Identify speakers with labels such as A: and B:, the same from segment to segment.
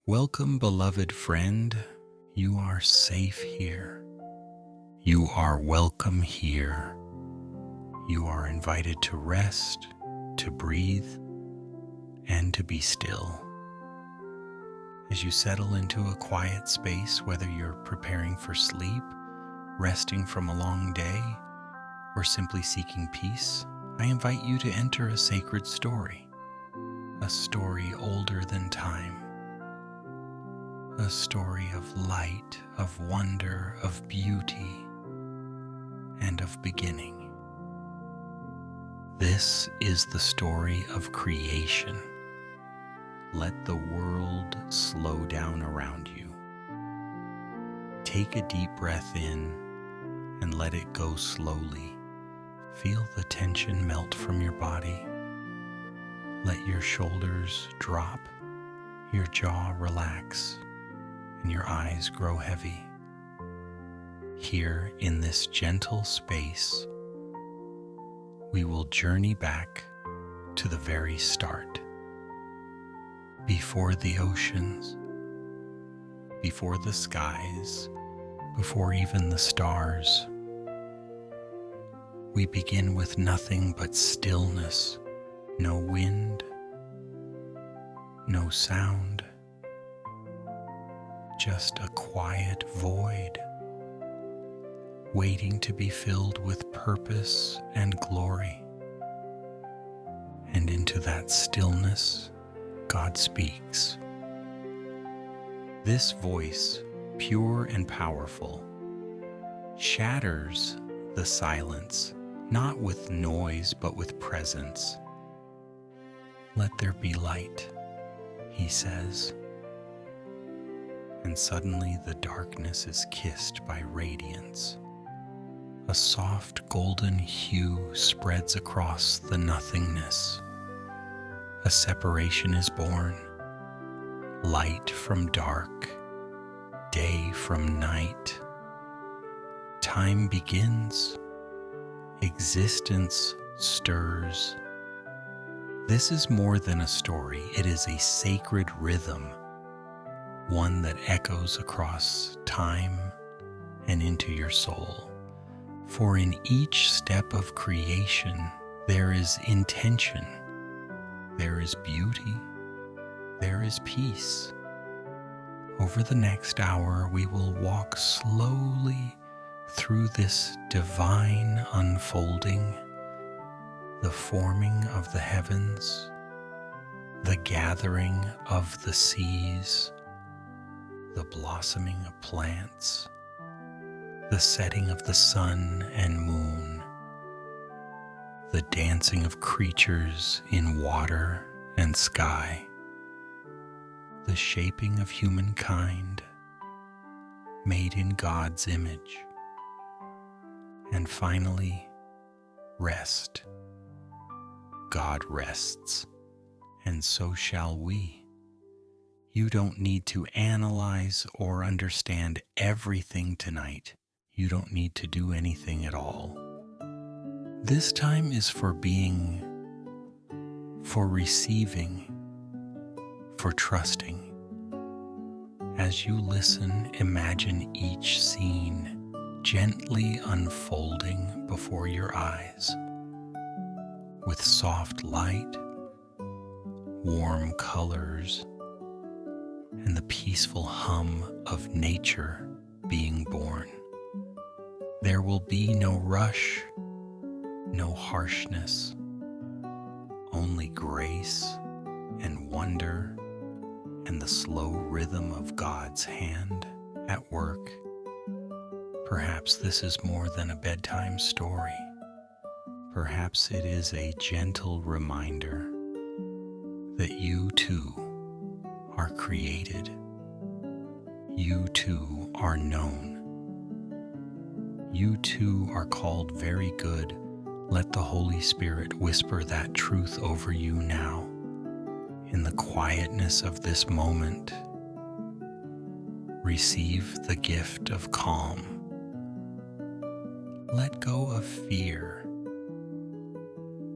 A: Welcome, beloved friend. You are safe here. You are welcome here. You are invited to rest, to breathe, and to be still. As you settle into a quiet space, whether you're preparing for sleep, resting from a long day, or simply seeking peace, I invite you to enter a sacred story, a story older than time. A story of light, of wonder, of beauty, and of beginning. This is the story of creation. Let the world slow down around you. Take a deep breath in and let it go slowly. Feel the tension melt from your body. Let your shoulders drop, your jaw relax, and your eyes grow heavy. Here in this gentle space, we will journey back to the very start. Before the oceans, before the skies, before even the stars. We begin with nothing but stillness, no wind, no sound. Just a quiet void, waiting to be filled with purpose and glory. And into that stillness, God speaks. This voice, pure and powerful, shatters the silence, not with noise, but with presence. Let there be light, he says. And suddenly the darkness is kissed by radiance. A soft golden hue spreads across the nothingness. A separation is born. Light from dark, day from night. Time begins. Existence stirs. This is more than a story. It is a sacred rhythm. One that echoes across time and into your soul. For in each step of creation, there is intention, there is beauty, there is peace. Over the next hour, we will walk slowly through this divine unfolding, the forming of the heavens, the gathering of the seas, the blossoming of plants, the setting of the sun and moon, the dancing of creatures in water and sky, the shaping of humankind made in God's image, and finally, rest. God rests, and so shall we. You don't need to analyze or understand everything tonight. You don't need to do anything at all. This time is for being, for receiving, for trusting. As you listen, imagine each scene gently unfolding before your eyes, with soft light, warm colors, and the peaceful hum of nature being born. There will be no rush, no harshness, only grace and wonder and the slow rhythm of God's hand at work. Perhaps this is more than a bedtime story. Perhaps it is a gentle reminder that you too are created. You too are known. You too are called very good. Let the Holy Spirit whisper that truth over you now. In the quietness of this moment, receive the gift of calm. Let go of fear.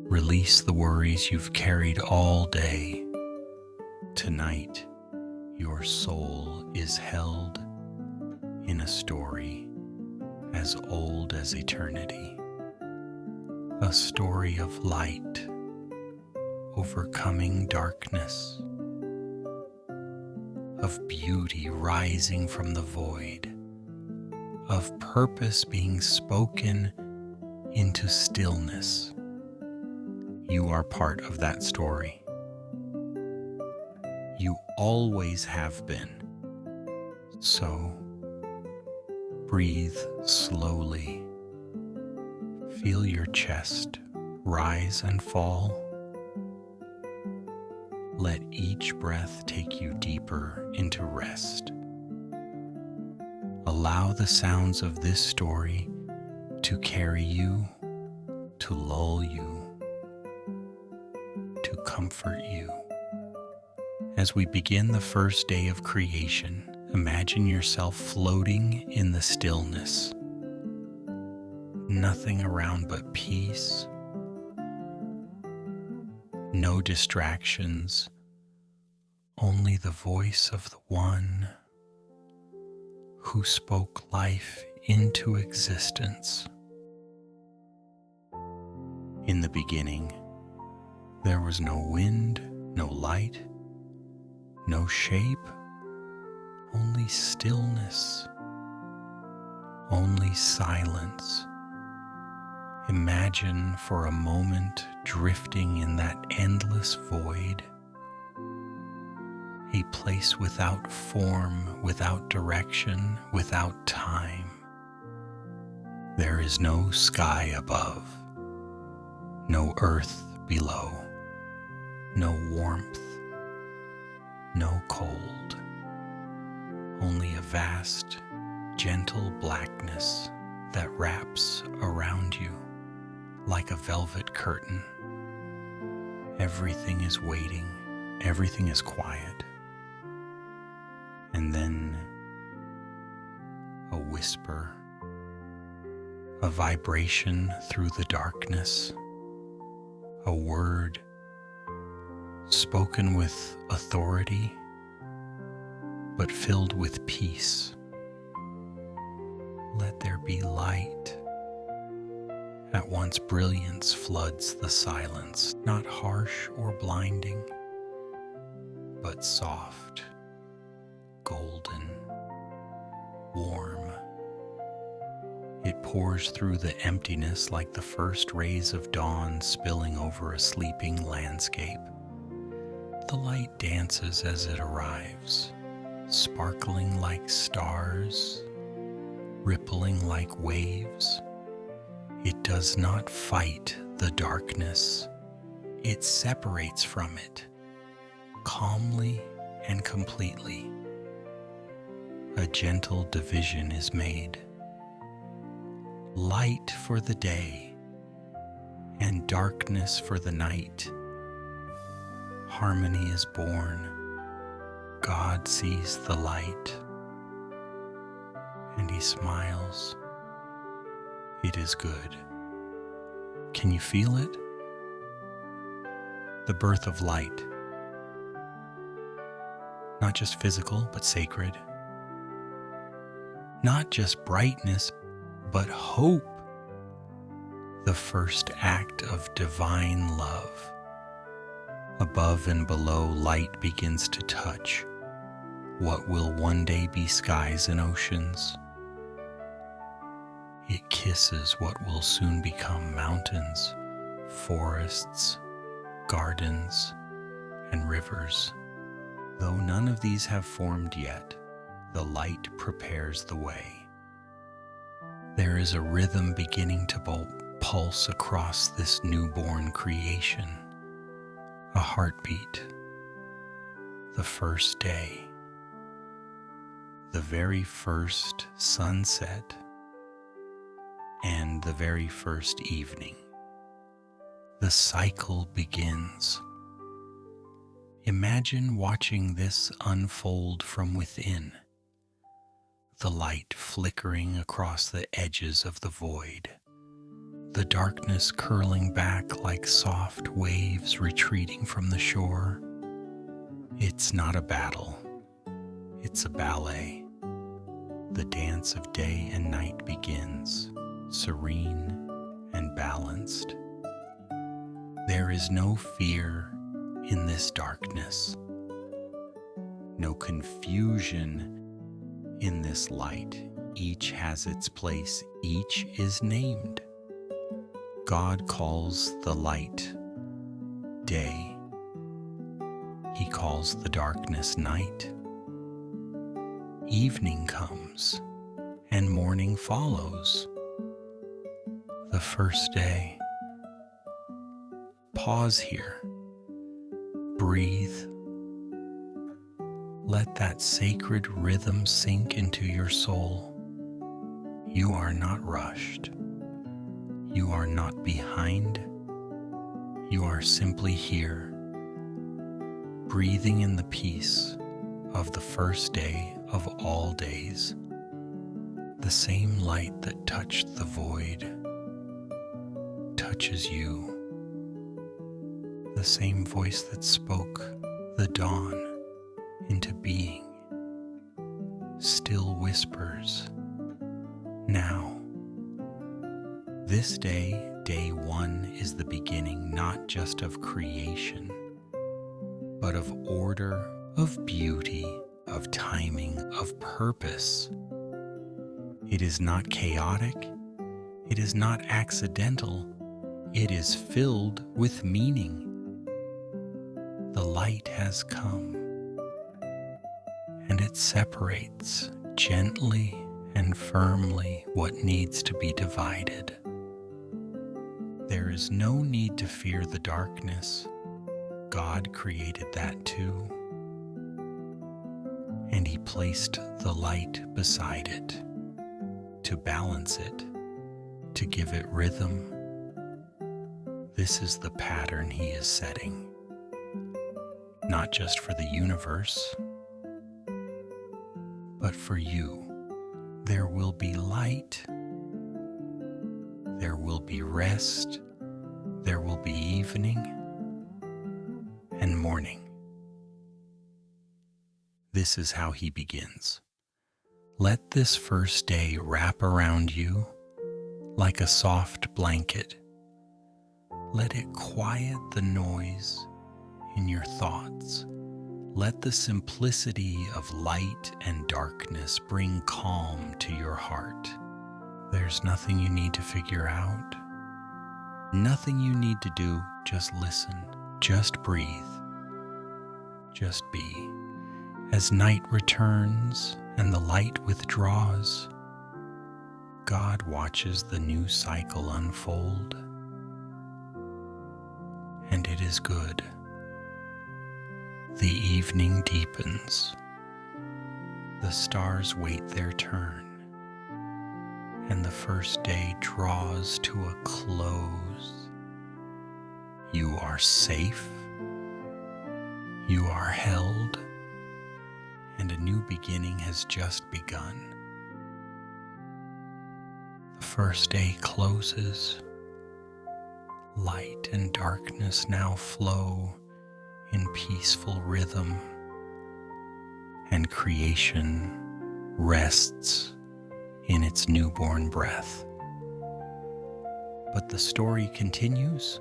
A: Release the worries you've carried all day. Tonight, Your soul is held in a story as old as eternity, a story of light overcoming darkness, of beauty rising from the void, of purpose being spoken into stillness. You are part of that story. You always have been. So, breathe slowly. Feel your chest rise and fall. Let each breath take you deeper into rest. Allow the sounds of this story to carry you, to lull you, to comfort you. As we begin the first day of creation, imagine yourself floating in the stillness. Nothing around but peace. No distractions, only the voice of the one who spoke life into existence. In the beginning, there was no wind, no light, no shape, only stillness, only silence. Imagine for a moment drifting in that endless void, a place without form, without direction, without time. There is no sky above, no earth below, no warmth, no cold, only a vast, gentle blackness that wraps around you like a velvet curtain. Everything is waiting, everything is quiet. And then a whisper, a vibration through the darkness, a word spoken with authority, but filled with peace. Let there be light. At once brilliance floods the silence, not harsh or blinding, but soft, golden, warm. It pours through the emptiness like the first rays of dawn spilling over a sleeping landscape. The light dances as it arrives, sparkling like stars, rippling like waves. It does not fight the darkness. It separates from it, calmly and completely. A gentle division is made. Light for the day and darkness for the night. Harmony is born. God sees the light, and he smiles. It is good. Can you feel it? The birth of light. Not just physical, but sacred. Not just brightness, but hope. The first act of divine love. Above and below, light begins to touch what will one day be skies and oceans. It kisses what will soon become mountains, forests, gardens, and rivers. Though none of these have formed yet, the light prepares the way. There is a rhythm beginning to pulse across this newborn creation, a heartbeat, the first day, the very first sunset, and the very first evening. The cycle begins. Imagine watching this unfold from within, the light flickering across the edges of the void, the darkness curling back like soft waves retreating from the shore. It's not a battle, It's a ballet. The dance of day and night begins, serene and balanced. There is no fear in this darkness, no confusion in this light. Each has its place, each is named. God calls the light day. He calls the darkness night. Evening comes and morning follows. The first day. Pause here. Breathe. Let that sacred rhythm sink into your soul. You are not rushed. You are not behind. You are simply here, breathing in the peace of the first day of all days. The same light that touched the void touches you. The same voice that spoke the dawn into being still whispers now. This day, day one, is the beginning not just of creation, but of order, of beauty, of timing, of purpose. It is not chaotic. It is not accidental. It is filled with meaning. The light has come, and it separates gently and firmly what needs to be divided. There is no need to fear the darkness. God created that too, and He placed the light beside it to balance it, to give it rhythm. This is the pattern He is setting, not just for the universe, but for you. There will be light, there will be rest, there will be evening and morning. This is how He begins. Let this first day wrap around you like a soft blanket. Let it quiet the noise in your thoughts. Let the simplicity of light and darkness bring calm to your heart. There's nothing you need to figure out, nothing you need to do. Just listen, just breathe, just be. As night returns and the light withdraws, God watches the new cycle unfold, and it is good. The evening deepens, the stars wait their turn, and the first day draws to a close. You are safe, you are held, and a new beginning has just begun. The first day closes, light and darkness now flow in peaceful rhythm, and creation rests in its newborn breath. But the story continues.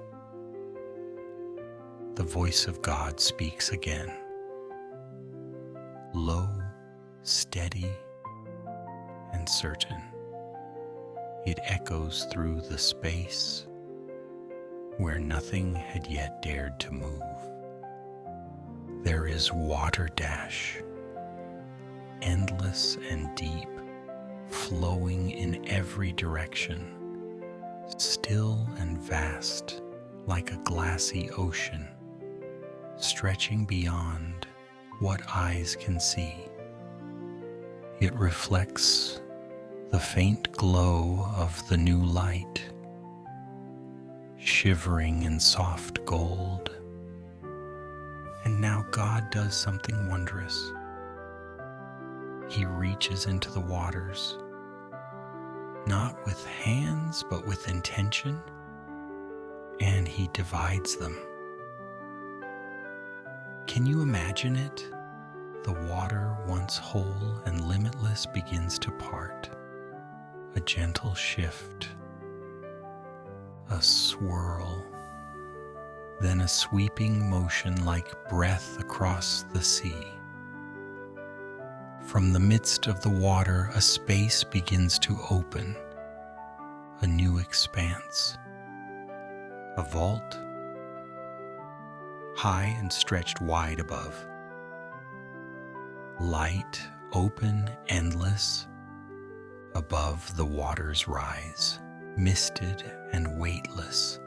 A: The voice of God speaks again, low, steady, and certain. It echoes through the space where nothing had yet dared to move. There is water dash, endless and deep, flowing in every direction, still and vast like a glassy ocean, stretching beyond what eyes can see. It reflects the faint glow of the new light, shivering in soft gold. And now God does something wondrous. He reaches into the waters, not with hands, but with intention, and He divides them. Can you imagine it? The water, once whole and limitless, begins to part. A gentle shift, a swirl, then a sweeping motion like breath across the sea. From the midst of the water, a space begins to open, a new expanse, a vault, high and stretched wide above. Light, open, endless, above the waters rise, misted and weightless,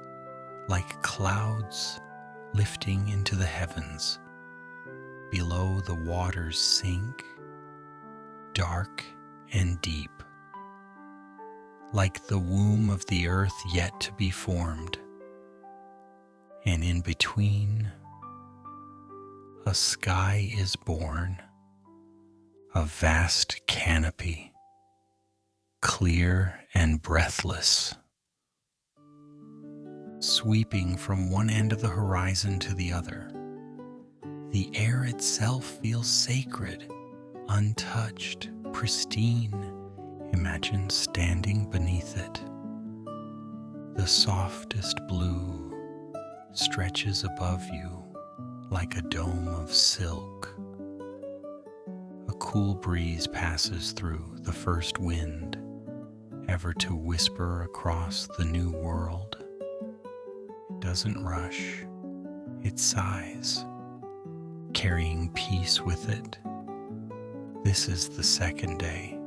A: like clouds lifting into the heavens. Below, the waters sink, dark and deep, like the womb of the earth yet to be formed. And in between, a sky is born, a vast canopy, clear and breathless, sweeping from one end of the horizon to the other. The air itself feels sacred, untouched, pristine. Imagine standing beneath it. The softest blue stretches above you like a dome of silk. A cool breeze passes through, the first wind ever to whisper across the new world. It doesn't rush, it sighs, carrying peace with it. This is the second day,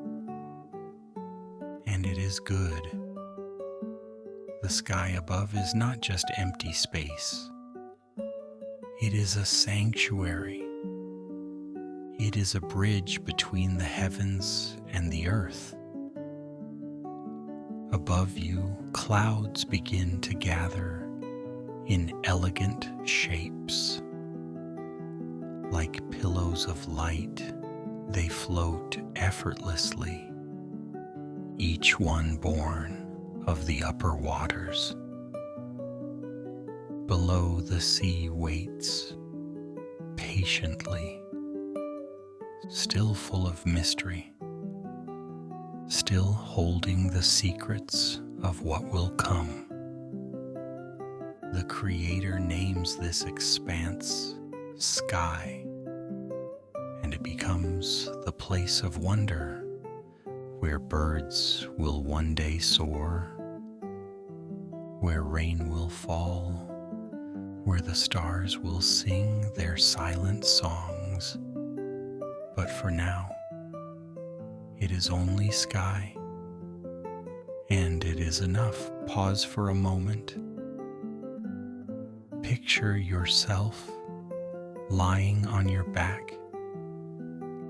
A: and it is good. The sky above is not just empty space. It is a sanctuary. It is a bridge between the heavens and the earth. Above you, clouds begin to gather in elegant shapes. Like pillows of light, they float effortlessly, each one born of the upper waters. Below, the sea waits patiently, still full of mystery, still holding the secrets of what will come. The Creator names this expanse sky, and it becomes the place of wonder where birds will one day soar, where rain will fall, where the stars will sing their silent songs. But for now, it is only sky, and it is enough. Pause for a moment. Picture yourself lying on your back,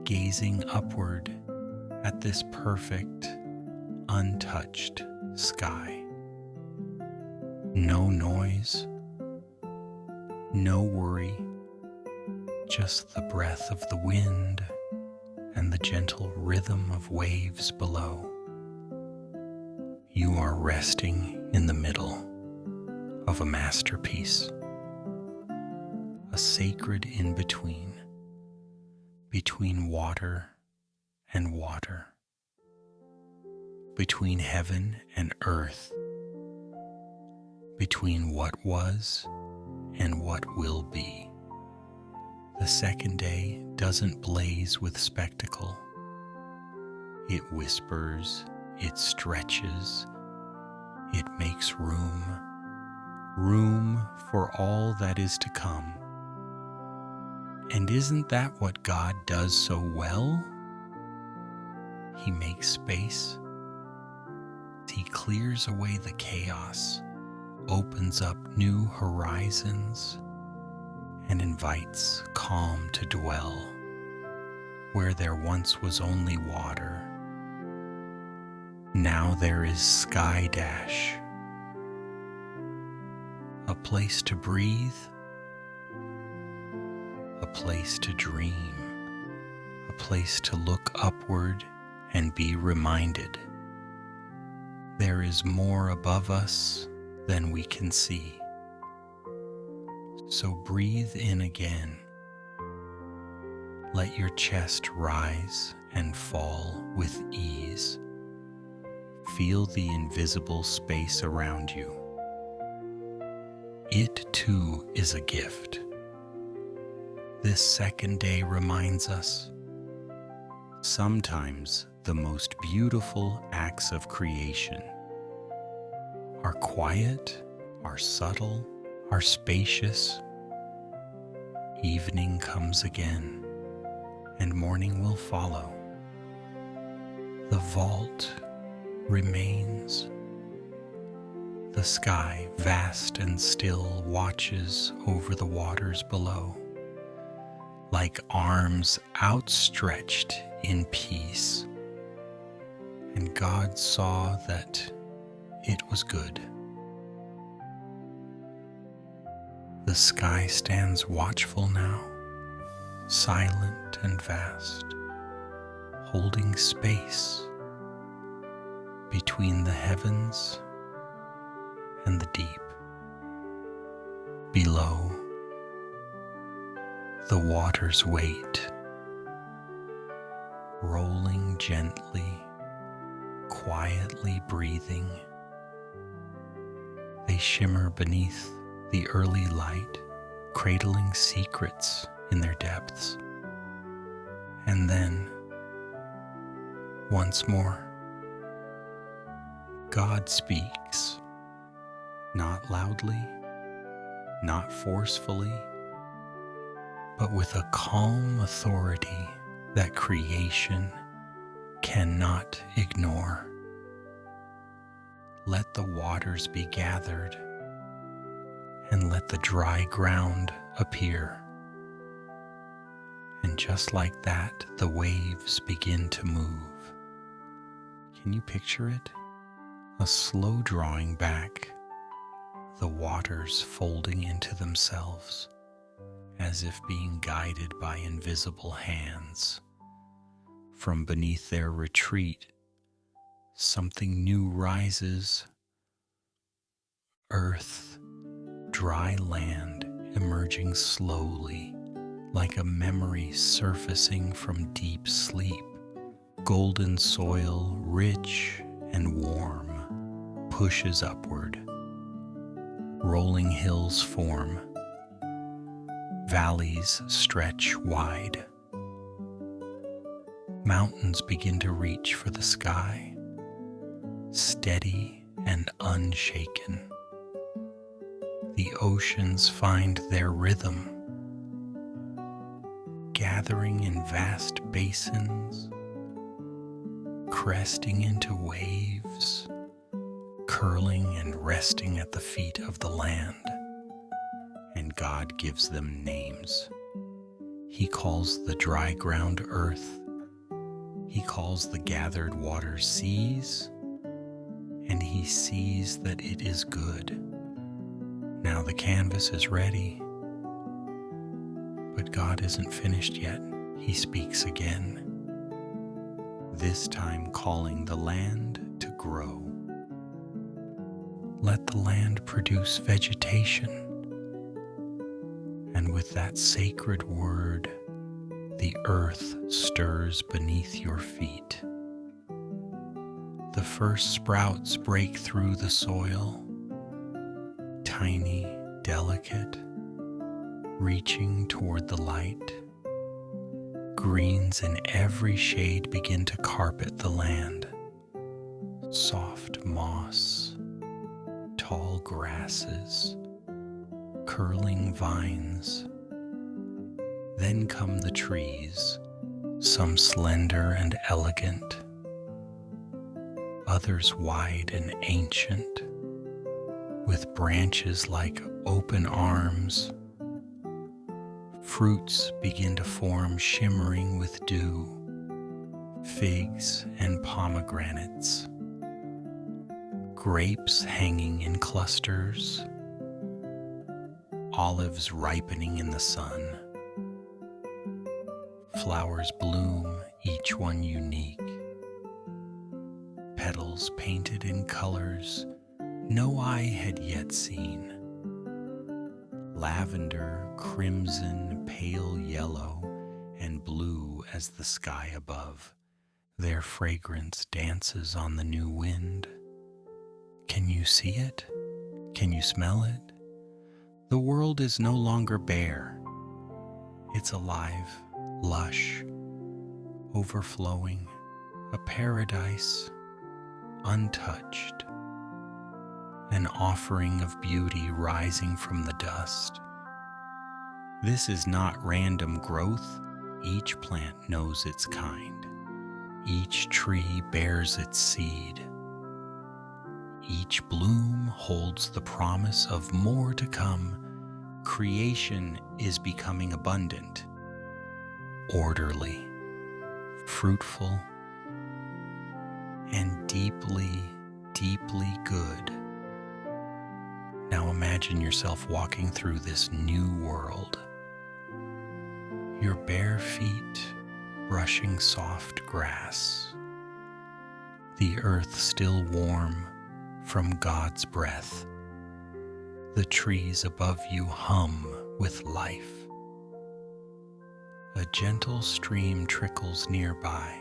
A: gazing upward at this perfect, untouched sky. No noise, no worry, just the breath of the wind and the gentle rhythm of waves below. You are resting in the middle of a masterpiece, a sacred in-between, between water and water, between heaven and earth, between what was and what will be. The second day doesn't blaze with spectacle. It whispers, it stretches, it makes room for all that is to come. And isn't that what God does so well? He makes space. He clears away the chaos, opens up new horizons, and invites calm to dwell where there once was only water. Now there is sky dash, a place to breathe, a place to dream, a place to look upward and be reminded there is more above us than we can see. So breathe in again. Let your chest rise and fall with ease. Feel the invisible space around you. It too is a gift. This second day reminds us, sometimes the most beautiful acts of creation are quiet, are subtle, are spacious. Evening comes again, and morning will follow. The vault remains. The sky, vast and still, watches over the waters below, like arms outstretched in peace. And God saw that it was good. The sky stands watchful now, silent and vast, holding space between the heavens and the deep. Below, the waters wait, rolling gently, quietly breathing. They shimmer beneath the early light, cradling secrets in their depths. And then, once more, God speaks, not loudly, not forcefully, but with a calm authority that creation cannot ignore. Let the waters be gathered, and let the dry ground appear. And just like that, the waves begin to move. Can you picture it? A slow drawing back, the waters folding into themselves, as if being guided by invisible hands. From beneath their retreat, something new rises. Earth, dry land emerging slowly, like a memory surfacing from deep sleep. Golden soil, rich and warm, pushes upward. Rolling hills form. Valleys stretch wide. Mountains begin to reach for the sky, steady and unshaken. The oceans find their rhythm, gathering in vast basins, cresting into waves, curling and resting at the feet of the land. And God gives them names. He calls the dry ground earth. He calls the gathered waters seas, and he sees that it is good. Now the canvas is ready, but God isn't finished yet. He speaks again, this time calling the land to grow. Let the land produce vegetation, and with that sacred word, the earth stirs beneath your feet. The first sprouts break through the soil, tiny, delicate, reaching toward the light. Greens in every shade begin to carpet the land. Soft moss, tall grasses, curling vines. Then come the trees, some slender and elegant, others wide and ancient, with branches like open arms. Fruits begin to form, shimmering with dew, figs and pomegranates, grapes hanging in clusters, olives ripening in the sun. Flowers bloom, each one unique, petals painted in colors no eye had yet seen. Lavender, crimson, pale yellow, and blue as the sky above. Their fragrance dances on the new wind. Can you see it? Can you smell it? The world is no longer bare. It's alive, lush, overflowing, a paradise untouched, an offering of beauty rising from the dust. This is not random growth. Each plant knows its kind. Each tree bears its seed. Each bloom holds the promise of more to come. Creation is becoming abundant, orderly, fruitful, and deeply, deeply good. Now imagine yourself walking through this new world. Your bare feet brushing soft grass. The earth still warm from God's breath. The trees above you hum with life. A gentle stream trickles nearby,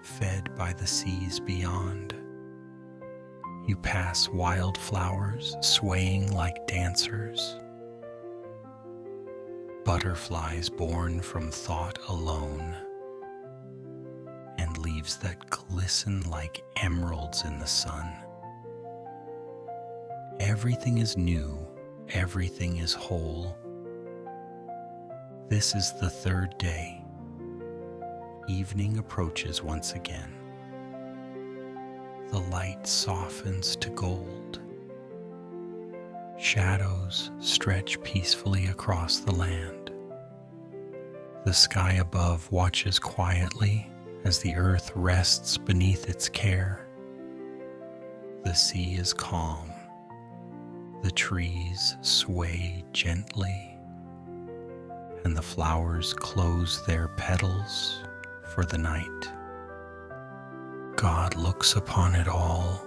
A: fed by the seas beyond. You pass wildflowers swaying like dancers. Butterflies born from thought alone, and leaves that glisten like emeralds in the sun. Everything is new, everything is whole. This is the third day. Evening approaches once again. The light softens to gold. Shadows stretch peacefully across the land. The sky above watches quietly as the earth rests beneath its care. The sea is calm. The trees sway gently, and the flowers close their petals for the night. God looks upon it all,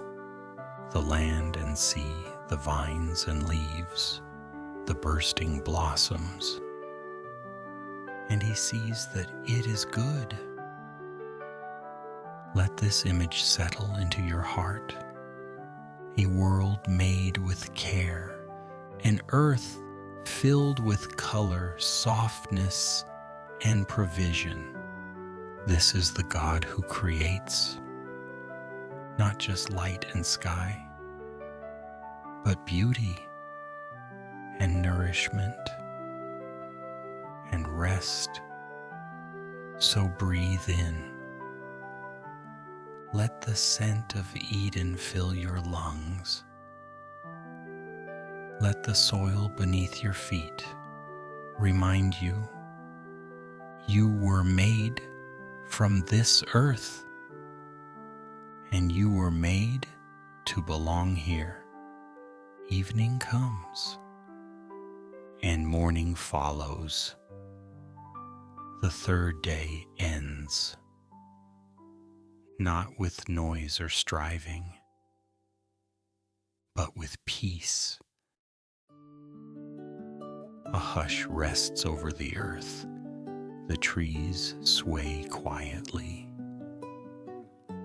A: the land and sea, the vines and leaves, the bursting blossoms, and he sees that it is good. Let this image settle into your heart. A world made with care, an earth filled with color, softness, and provision. This is the God who creates, not just light and sky, but beauty and nourishment and rest. So breathe in. Let the scent of Eden fill your lungs. Let the soil beneath your feet remind you you were made from this earth, and you were made to belong here. Evening comes, and morning follows. The third day ends. Not with noise or striving, but with peace. A hush rests over the earth. The trees sway quietly.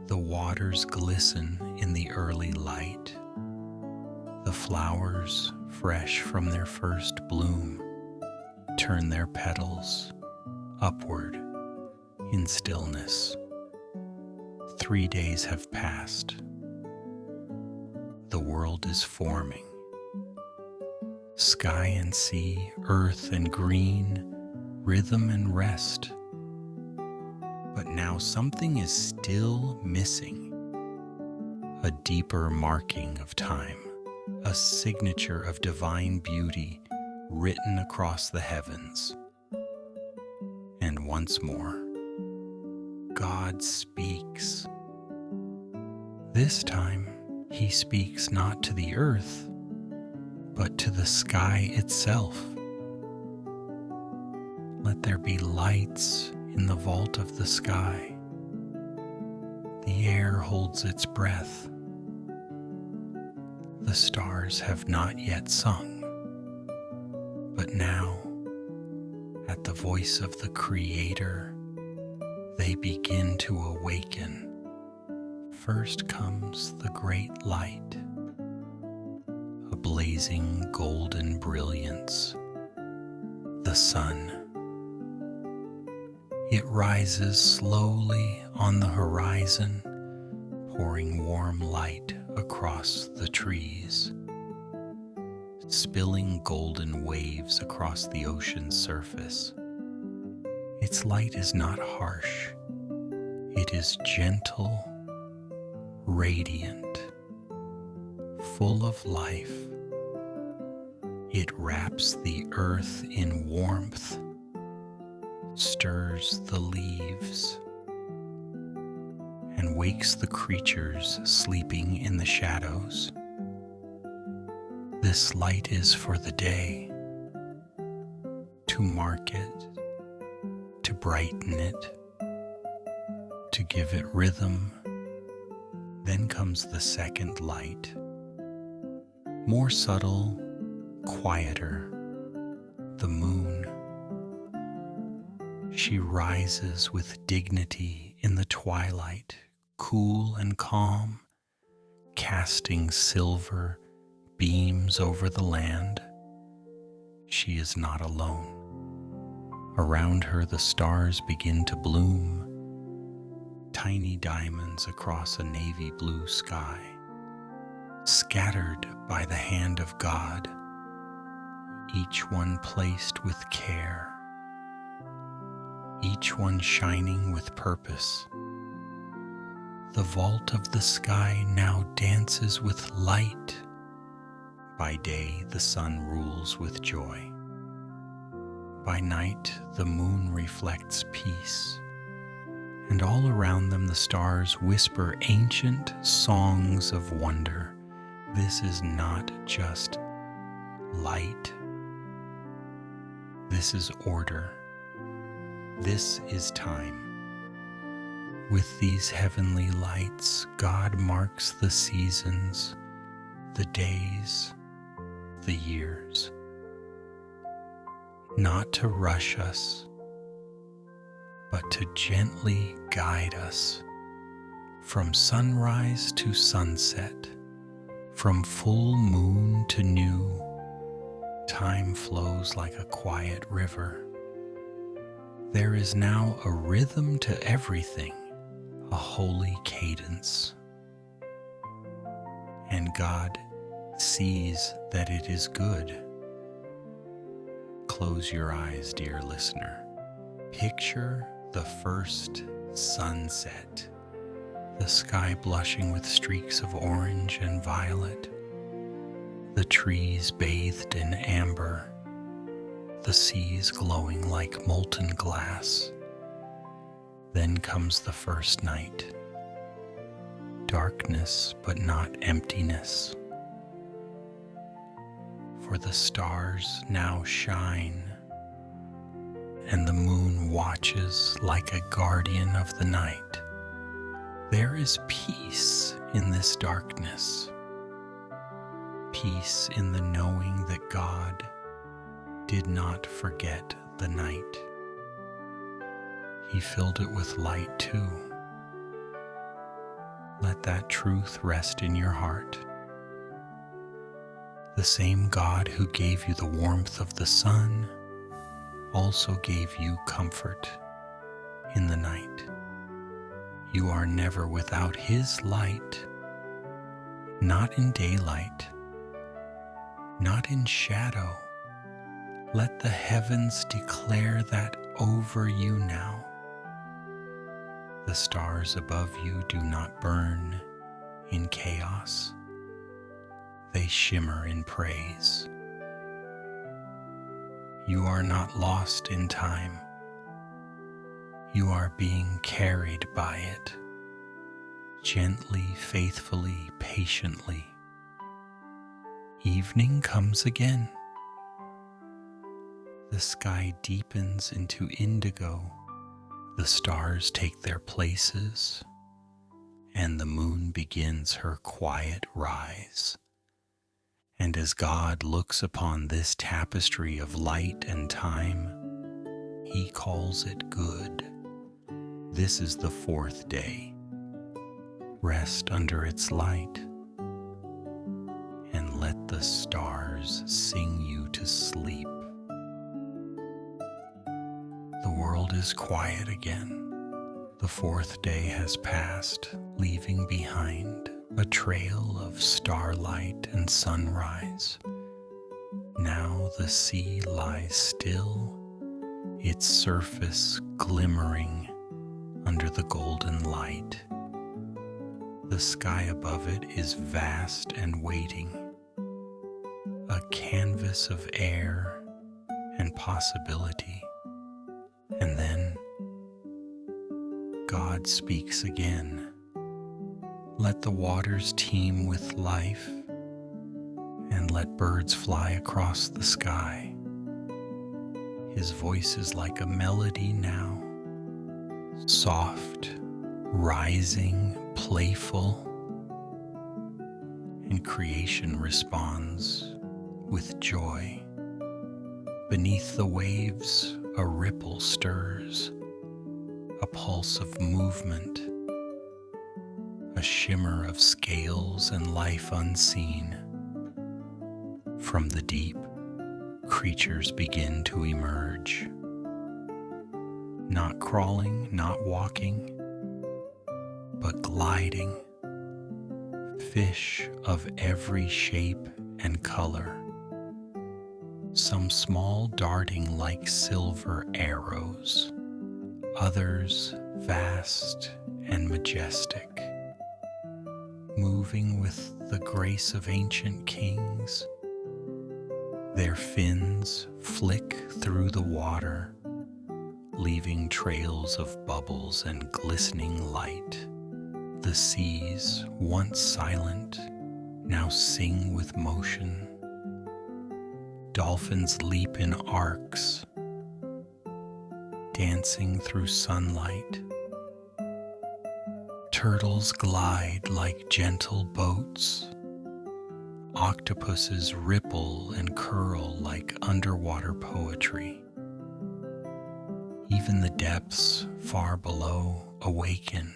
A: The waters glisten in the early light. The flowers, fresh from their first bloom, turn their petals upward in stillness. 3 days have passed. The world is forming. Sky and sea, earth and green, rhythm and rest. But now something is still missing. A deeper marking of time, a signature of divine beauty written across the heavens. And once more, God speaks. This time, he speaks not to the earth, but to the sky itself. Let there be lights in the vault of the sky. The air holds its breath. The stars have not yet sung, but now, At the voice of the Creator, they begin to awaken. First comes the great light, a blazing golden brilliance, the sun. It rises slowly on the horizon, pouring warm light across the trees, spilling golden waves across the ocean's surface. Its light is not harsh. It is gentle, radiant, full of life. It wraps the earth in warmth, stirs the leaves, and wakes the creatures sleeping in the shadows. This light is for the day, to mark it, to brighten it, to give it rhythm. Then comes the second light, more subtle, quieter, the moon. She rises with dignity in the twilight, cool and calm, casting silver beams over the land. She is not alone. Around her the stars begin to bloom, tiny diamonds across a navy blue sky, scattered by the hand of God, each one placed with care, each one shining with purpose. The vault of the sky now dances with light. By day the sun rules with joy. By night the moon reflects peace. And all around them the stars whisper ancient songs of wonder. This is not just light. This is order. This is time. With these heavenly lights, God marks the seasons, the days, the years. Not to rush us, but to gently guide us from sunrise to sunset, from full moon to new. Time flows like a quiet river. There is now a rhythm to everything, a holy cadence. And God sees that it is good. Close your eyes, dear listener. Picture the first sunset, the sky blushing with streaks of orange and violet, the trees bathed in amber, the seas glowing like molten glass. Then comes the first night. Darkness, but not emptiness. For the stars now shine, and the moon watches like a guardian of the night. There is peace in this darkness. Peace in the knowing that God did not forget the night. He filled it with light too. Let that truth rest in your heart. The same God who gave you the warmth of the sun also gave you comfort in the night. You are never without His light, not in daylight, not in shadow. Let the heavens declare that over you now. The stars above you do not burn in chaos. They shimmer in praise. You are not lost in time. You are being carried by it, gently, faithfully, patiently. Evening comes again. The sky deepens into indigo. The stars take their places, and the moon begins her quiet rise. And as God looks upon this tapestry of light and time, He calls it good. This is the fourth day. Rest under its light and let the stars sing you to sleep. The world is quiet again. The fourth day has passed, leaving behind a trail of starlight and sunrise. Now the sea lies still, its surface glimmering under the golden light. The sky above it is vast and waiting, a canvas of air and possibility. And then God speaks again. Let the waters teem with life, and let birds fly across the sky. His voice is like a melody now, soft, rising, playful, and creation responds with joy. Beneath the waves, a ripple stirs, a pulse of movement, a shimmer of scales and life unseen. From the deep, creatures begin to emerge, not crawling, not walking, but gliding, fish of every shape and color, some small darting like silver arrows, others vast and majestic, moving with the grace of ancient kings. Their fins flick through the water, leaving trails of bubbles and glistening light. The seas, once silent, now sing with motion. Dolphins leap in arcs, dancing through sunlight. Turtles glide like gentle boats. Octopuses ripple and curl like underwater poetry. Even the depths far below awaken,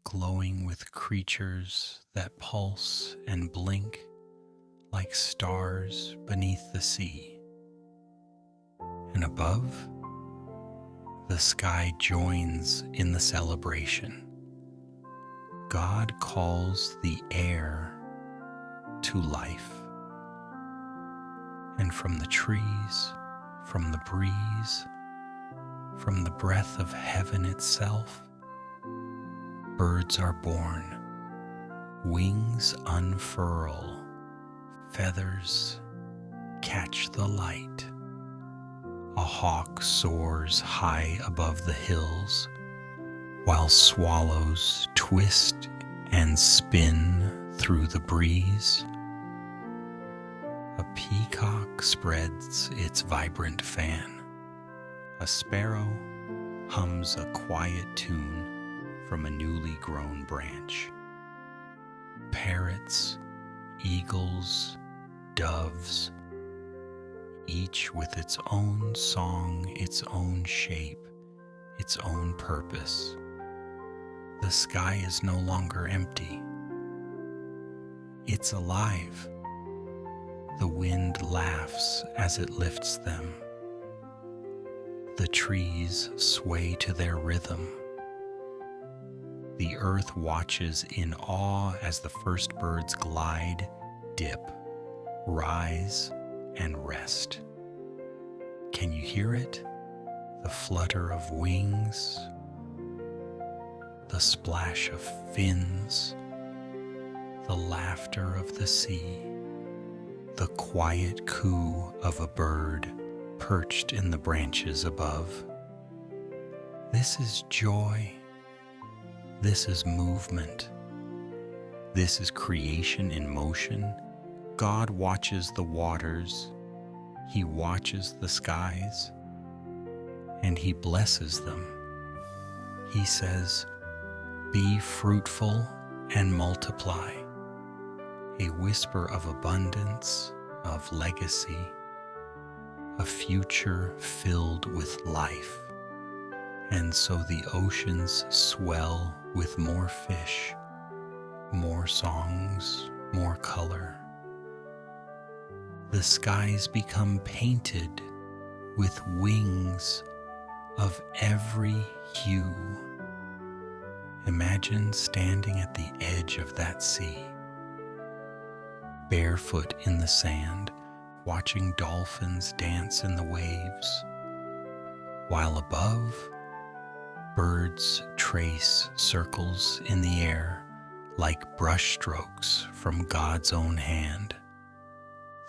A: glowing with creatures that pulse and blink like stars beneath the sea. And above, the sky joins in the celebration. God calls the air to life. And from the trees, from the breeze, from the breath of heaven itself, birds are born, wings unfurl, feathers catch the light. A hawk soars high above the hills, while swallows twist and spin through the breeze. A peacock spreads its vibrant fan. A sparrow hums a quiet tune from a newly grown branch. Parrots, eagles, doves, each with its own song, its own shape, its own purpose. The sky is no longer empty. It's alive. The wind laughs as it lifts them. The trees sway to their rhythm. The earth watches in awe as the first birds glide, dip, rise, and rest. Can you hear it? The flutter of wings, the splash of fins, the laughter of the sea, the quiet coo of a bird perched in the branches above. This is joy. This is movement. This is creation in motion. God watches the waters. He watches the skies, and He blesses them. He says, "Be fruitful and multiply," a whisper of abundance, of legacy, a future filled with life. And so the oceans swell with more fish, more songs, more color. The skies become painted with wings of every hue. Imagine standing at the edge of that sea, barefoot in the sand, watching dolphins dance in the waves, while above, birds trace circles in the air like brushstrokes from God's own hand.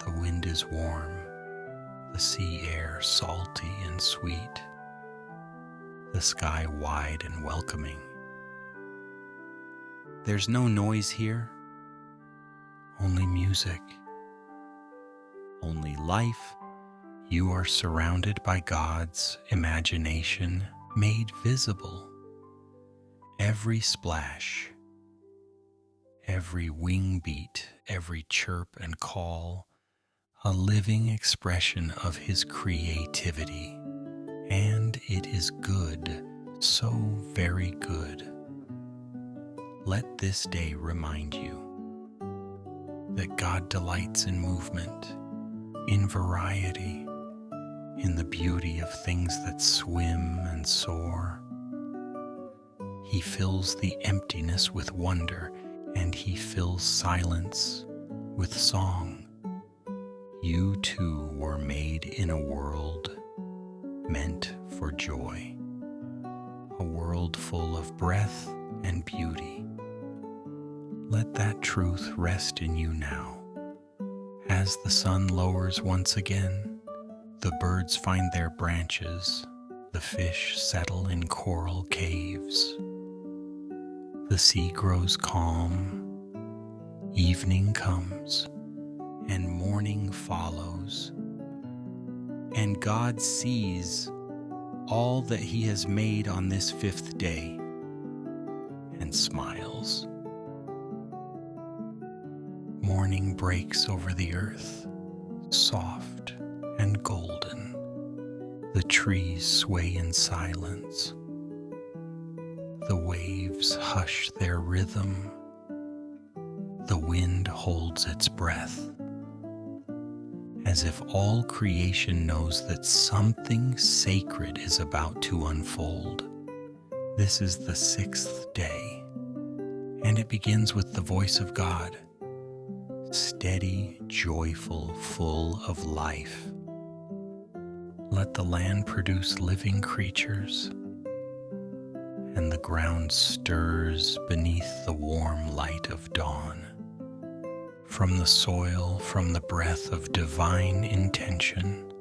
A: The wind is warm, the sea air salty and sweet, the sky wide and welcoming. There's no noise here, only music, only life. You are surrounded by God's imagination made visible. Every splash, every wing beat, every chirp and call, a living expression of His creativity. And it is good, so very good. Let this day remind you that God delights in movement, in variety, in the beauty of things that swim and soar. He fills the emptiness with wonder, and He fills silence with song. You too were made in a world meant for joy, a world full of breath and beauty. Let that truth rest in you now. As the sun lowers once again, the birds find their branches, the fish settle in coral caves. The sea grows calm, evening comes, and morning follows. And God sees all that He has made on this fifth day and smiles. Morning breaks over the earth, soft and golden. The trees sway in silence. The waves hush their rhythm. The wind holds its breath, as if all creation knows that something sacred is about to unfold. This is the sixth day, and it begins with the voice of God, steady, joyful, full of life. Let the land produce living creatures, and the ground stirs beneath the warm light of dawn. From the soil, from the breath of divine intention,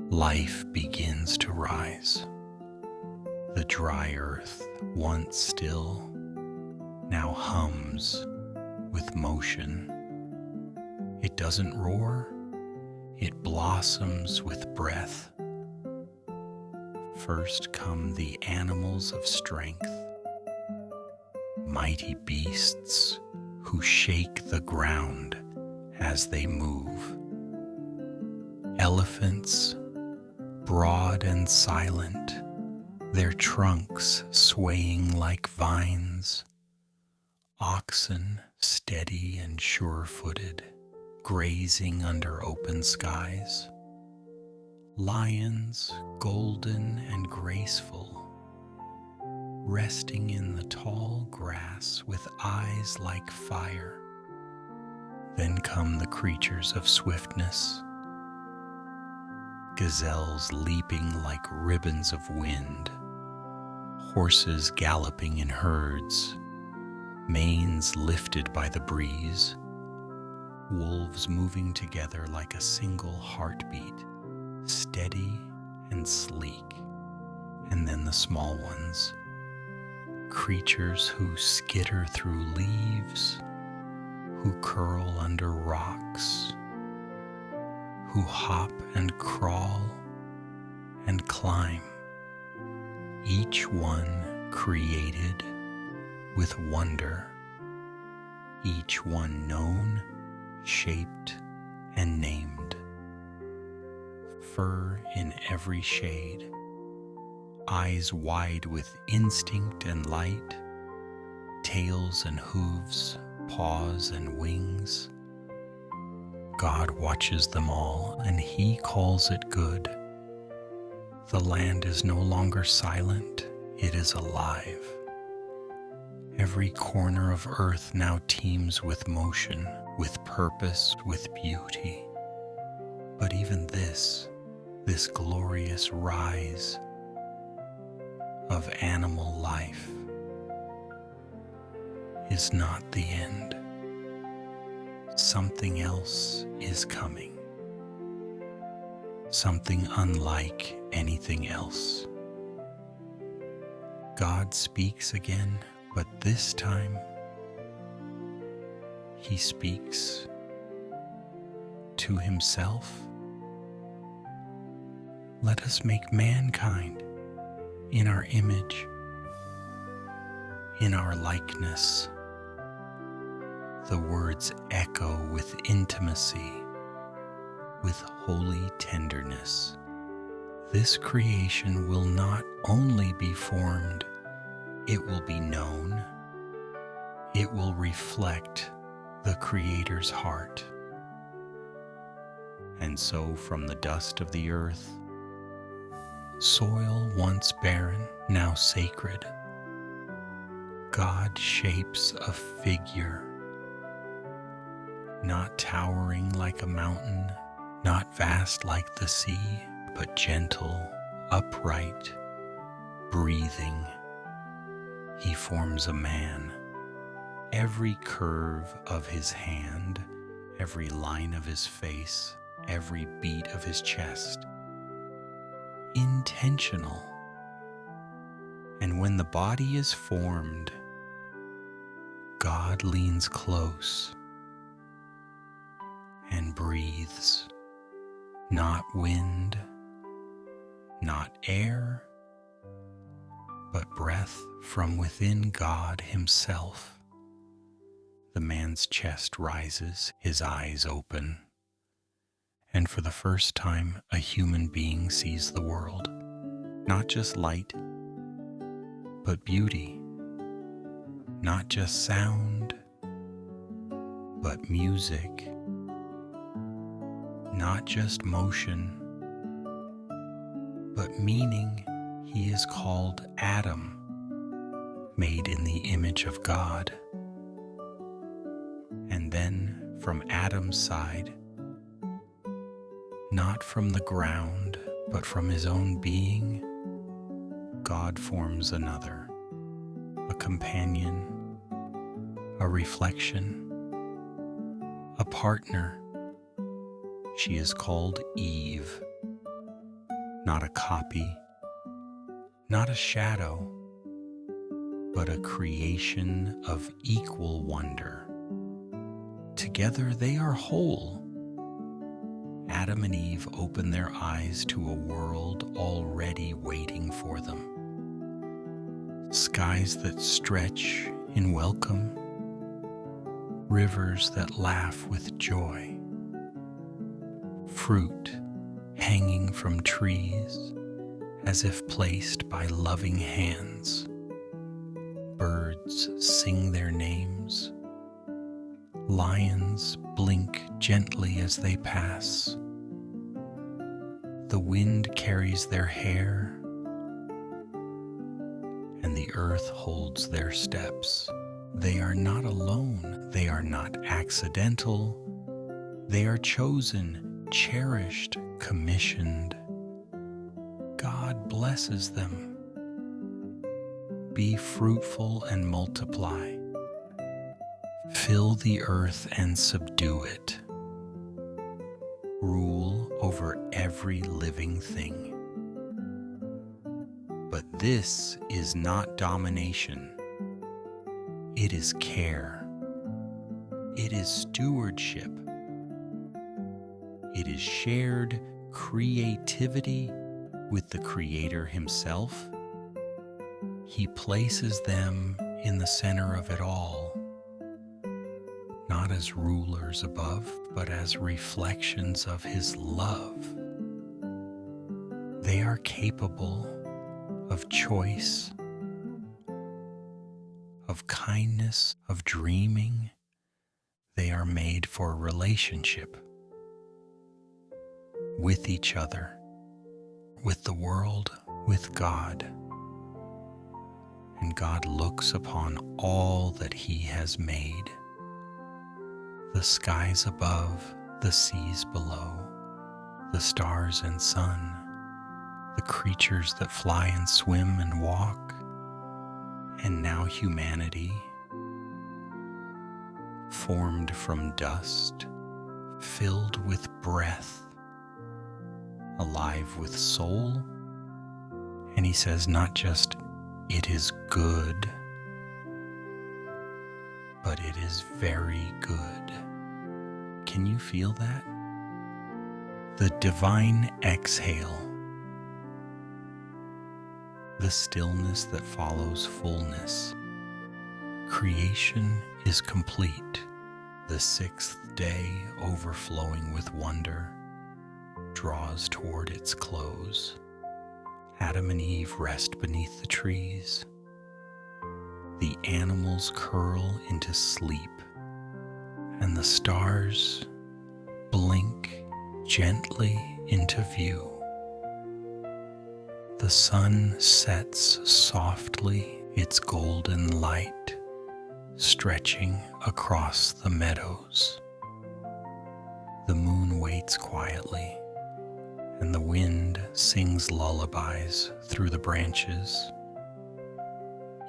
A: life begins to rise. The dry earth, once still, now hums with motion. It doesn't roar, it blossoms with breath. First come the animals of strength, mighty beasts who shake the ground as they move. Elephants, broad and silent, their trunks swaying like vines. Oxen, steady and sure-footed, grazing under open skies. Lions, golden and graceful, resting in the tall grass with eyes like fire. Then come the creatures of swiftness, gazelles leaping like ribbons of wind, horses galloping in herds, manes lifted by the breeze, wolves moving together like a single heartbeat, steady and sleek. And then the small ones, creatures who skitter through leaves, who curl under rocks, who hop and crawl and climb, each one created with wonder, each one known, shaped, and named. fur in every shade, eyes wide with instinct and light, tails and hooves, paws and wings. God watches them all, and He calls it good. The land is no longer silent, it is alive. Every corner of earth now teems with motion, with purpose, with beauty. But even this glorious rise of animal life is not the end. Something else is coming. Something unlike anything else. God speaks again, but this time He speaks to Himself. Let us make mankind in our image, in our likeness. The words echo with intimacy, with holy tenderness. This creation will not only be formed, it will be known. It will reflect the Creator's heart. And so from the dust of the earth, soil once barren, now sacred, God shapes a figure, not towering like a mountain, not vast like the sea, but gentle, upright, breathing. He forms a man. Every curve of his hand, every line of his face, every beat of his chest, intentional. And when the body is formed, God leans close and breathes, not wind, not air, but breath from within God Himself. The man's chest rises, his eyes open, and for the first time a human being sees the world, not just light, but beauty, not just sound, but music, not just motion, but meaning. He is called Adam, made in the image of God. And then from Adam's side, not from the ground, but from his own being, God forms another, a companion, a reflection, a partner. She is called Eve, not a copy, not a shadow, but a creation of equal wonder. Together they are whole. Adam and Eve open their eyes to a world already waiting for them. Skies that stretch in welcome, rivers that laugh with joy, fruit hanging from trees as if placed by loving hands. Birds sing their names. Lions blink gently as they pass. The wind carries their hair, and the earth holds their steps. They are not alone. They are not accidental. They are chosen, cherished, commissioned. God blesses them. Be fruitful and multiply. Fill the earth and subdue it. Rule over every living thing. But this is not domination. It is care. It is stewardship. It is shared creativity with the Creator Himself. He places them in the center of it all, not as rulers above, but as reflections of His love. They are capable of choice, of kindness, of dreaming. They are made for relationship with each other, with the world, with God. And God looks upon all that He has made, the skies above, the seas below, the stars and sun, the creatures that fly and swim and walk, and now humanity, formed from dust, filled with breath, alive with soul. And He says not just, "It is good," but it is very good. Can you feel that? The divine exhale, the stillness that follows fullness. Creation is complete. The sixth day, overflowing with wonder, draws toward its close. Adam and Eve rest beneath the trees. The animals curl into sleep, and the stars blink gently into view. The sun sets softly its golden light, stretching across the meadows. The moon waits quietly, and the wind sings lullabies through the branches.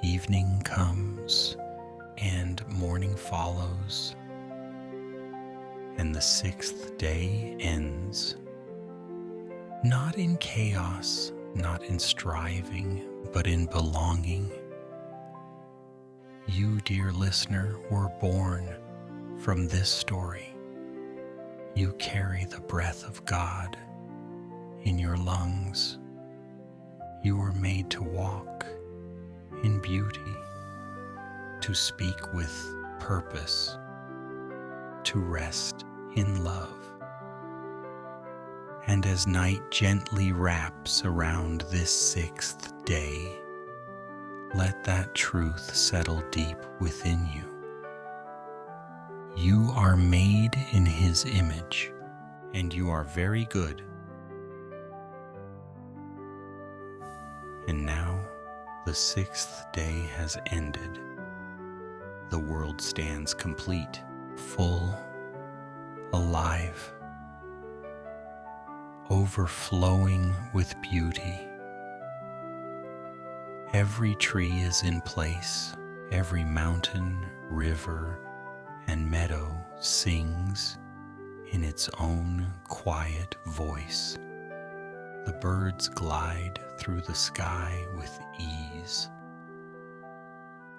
A: Evening comes, and morning follows, and the sixth day ends. Not in chaos, not in striving, but in belonging. You, dear listener, were born from this story. You carry the breath of God in your lungs. You were made to walk in beauty, to speak with purpose, to rest in love. And as night gently wraps around this sixth day, let that truth settle deep within you. You are made in His image, and you are very good. And now the sixth day has ended. The world stands complete, full, alive, overflowing with beauty. Every tree is in place, every mountain, river, and meadow sings in its own quiet voice. The birds glide through the sky with ease.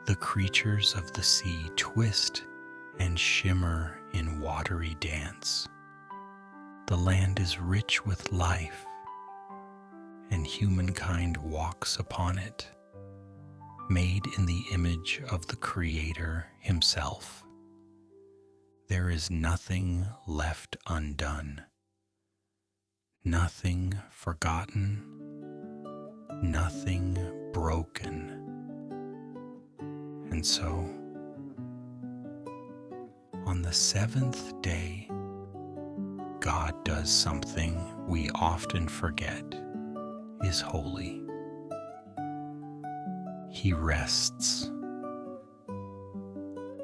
A: The creatures of the sea twist and shimmer in watery dance. The land is rich with life, and humankind walks upon it, made in the image of the Creator Himself. There is nothing left undone, nothing forgotten, nothing broken. And so, on the seventh day, God does something we often forget is holy. He rests.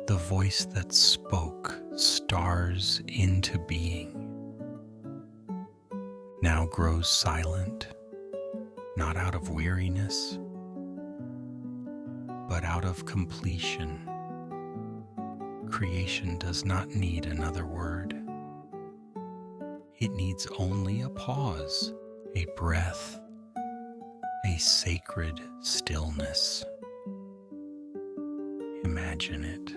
A: The voice that spoke stars into being, now grows silent, not out of weariness, but out of completion. Creation does not need another word. It needs only a pause, a breath, a sacred stillness. Imagine it.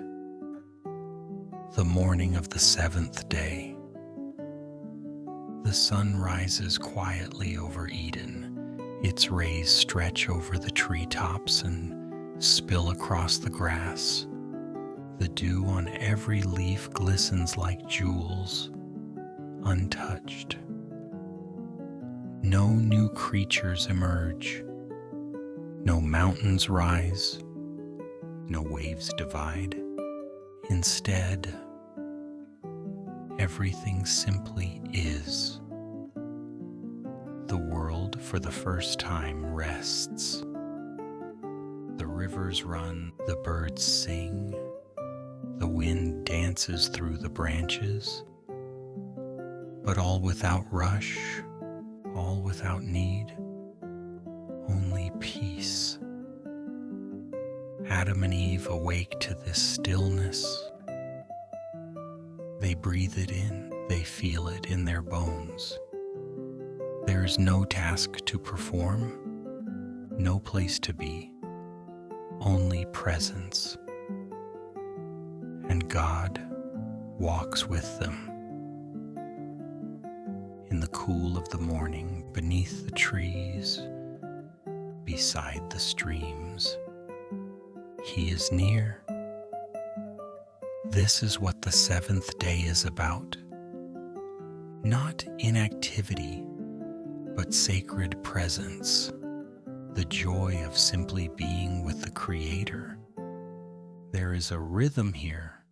A: The morning of the seventh day. The sun rises quietly over Eden. Its rays stretch over the treetops and spill across the grass. The dew on every leaf glistens like jewels, untouched. No new creatures emerge, no mountains rise, no waves divide. Instead, everything simply is. The world for the first time rests. The rivers run, the birds sing, the wind dances through the branches, but all without rush, all without need, only peace. Adam and Eve awake to this stillness. They breathe it in, they feel it in their bones. There is no task to perform, no place to be, only presence. And God walks with them. In the cool of the morning, beneath the trees, beside the streams, He is near. This is what the seventh day is about. Not inactivity, but sacred presence, the joy of simply being with the Creator. There is a rhythm here.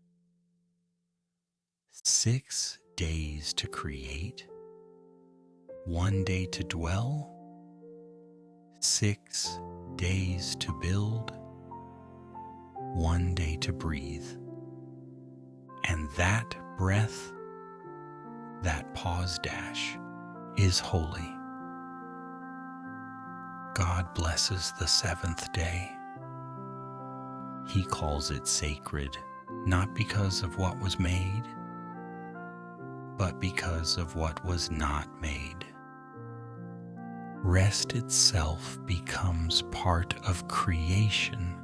A: 6 days to create, 1 day to dwell, 6 days to build, 1 day to breathe. And that breath, that pause dash, is holy. God blesses the seventh day. He calls it sacred, not because of what was made, but because of what was not made. Rest itself becomes part of creation,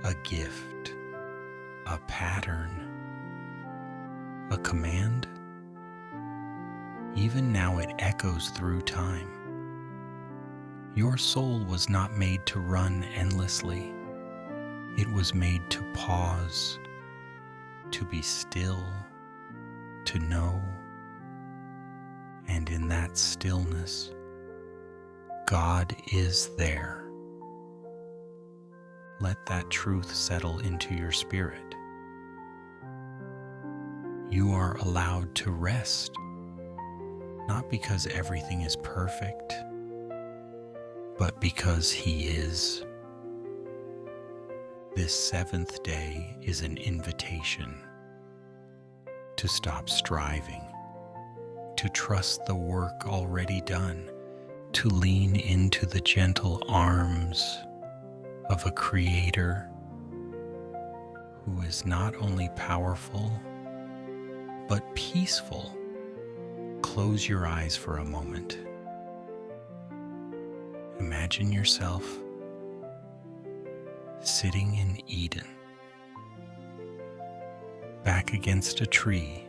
A: a gift, a pattern, a command. Even now it echoes through time. Your soul was not made to run endlessly. It was made to pause, to be still, to know. And in that stillness, God is there. Let that truth settle into your spirit. You are allowed to rest, not because everything is perfect, but because He is. This seventh day is an invitation to stop striving, to trust the work already done, to lean into the gentle arms of a Creator who is not only powerful, but peaceful. Close your eyes for a moment. Imagine yourself sitting in Eden, back against a tree,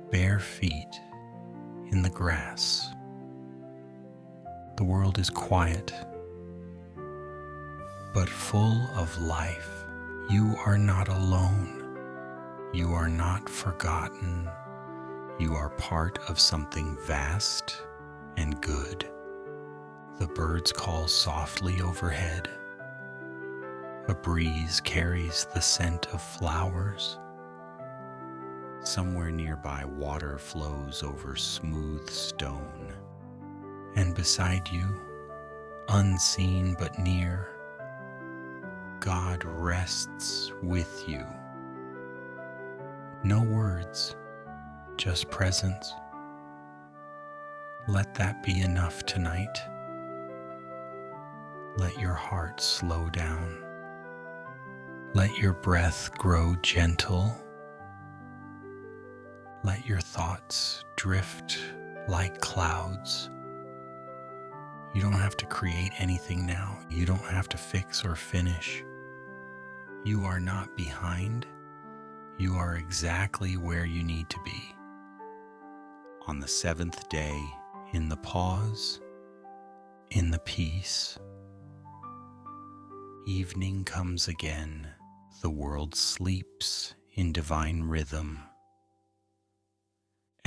A: bare feet in the grass. The world is quiet, but full of life. You are not alone. You are not forgotten. You are part of something vast and good. The birds call softly overhead. A breeze carries the scent of flowers. Somewhere nearby, water flows over smooth stone. And beside you, unseen but near, God rests with you. No words, just presence. Let that be enough tonight. Let your heart slow down. Let your breath grow gentle. Let your thoughts drift like clouds. You don't have to create anything now. You don't have to fix or finish. You are not behind. You are exactly where you need to be. On the seventh day, in the pause, in the peace, evening comes again. The world sleeps in divine rhythm.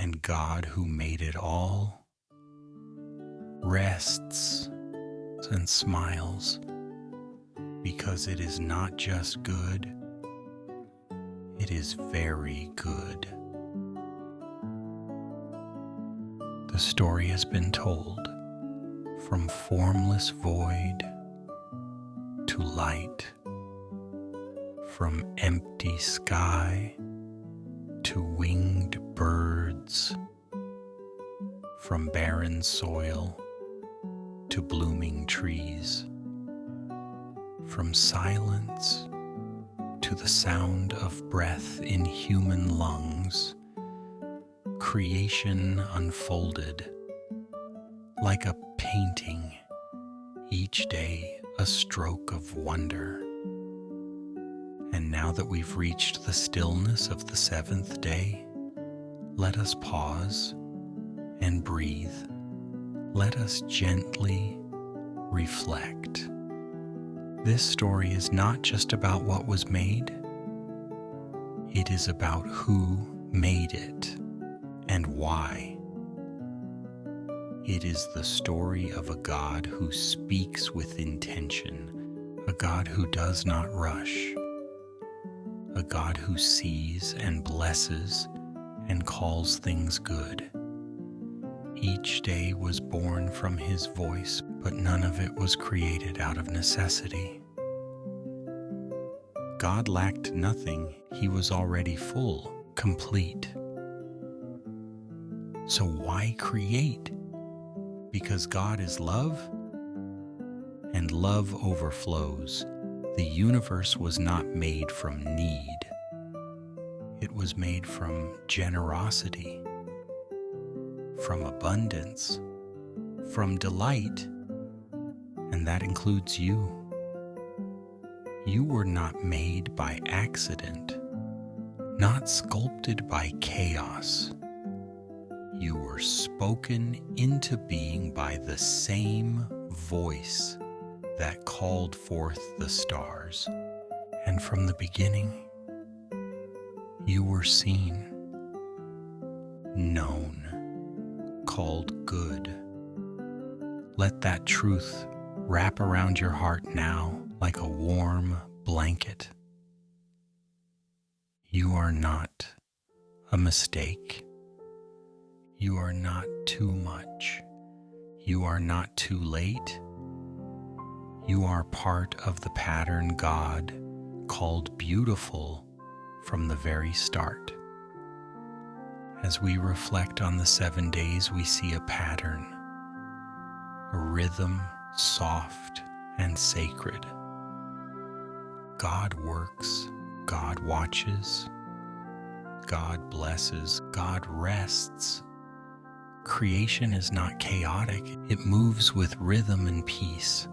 A: and God who made it all rests and smiles because it is not just good, it is very good. The story has been told from formless void to light, from empty sky to winged birds, from barren soil to blooming trees, from silence to the sound of breath in human lungs. Creation unfolded like a painting, each day a stroke of wonder. And now that we've reached the stillness of the seventh day, let us pause and breathe. Let us gently reflect. This story is not just about what was made, it is about who made it and why. It is the story of a God who speaks with intention, a God who does not rush, a God who sees and blesses and calls things good. Each day was born from his voice, but none of it was created out of necessity. God lacked nothing. He was already full, complete. So why create? Because God is love, and love overflows. The universe was not made from need. It was made from generosity, from abundance, from delight, and that includes you. You were not made by accident, not sculpted by chaos. You were spoken into being by the same voice that called forth the stars. And from the beginning, you were seen, known, called good. Let that truth wrap around your heart now like a warm blanket. You are not a mistake. You are not too much. You are not too late. You are part of the pattern God called beautiful from the very start. As we reflect on the 7 days, we see a pattern, a rhythm soft and sacred. God works, God watches, God blesses, God rests. Creation is not chaotic, it moves with rhythm and peace.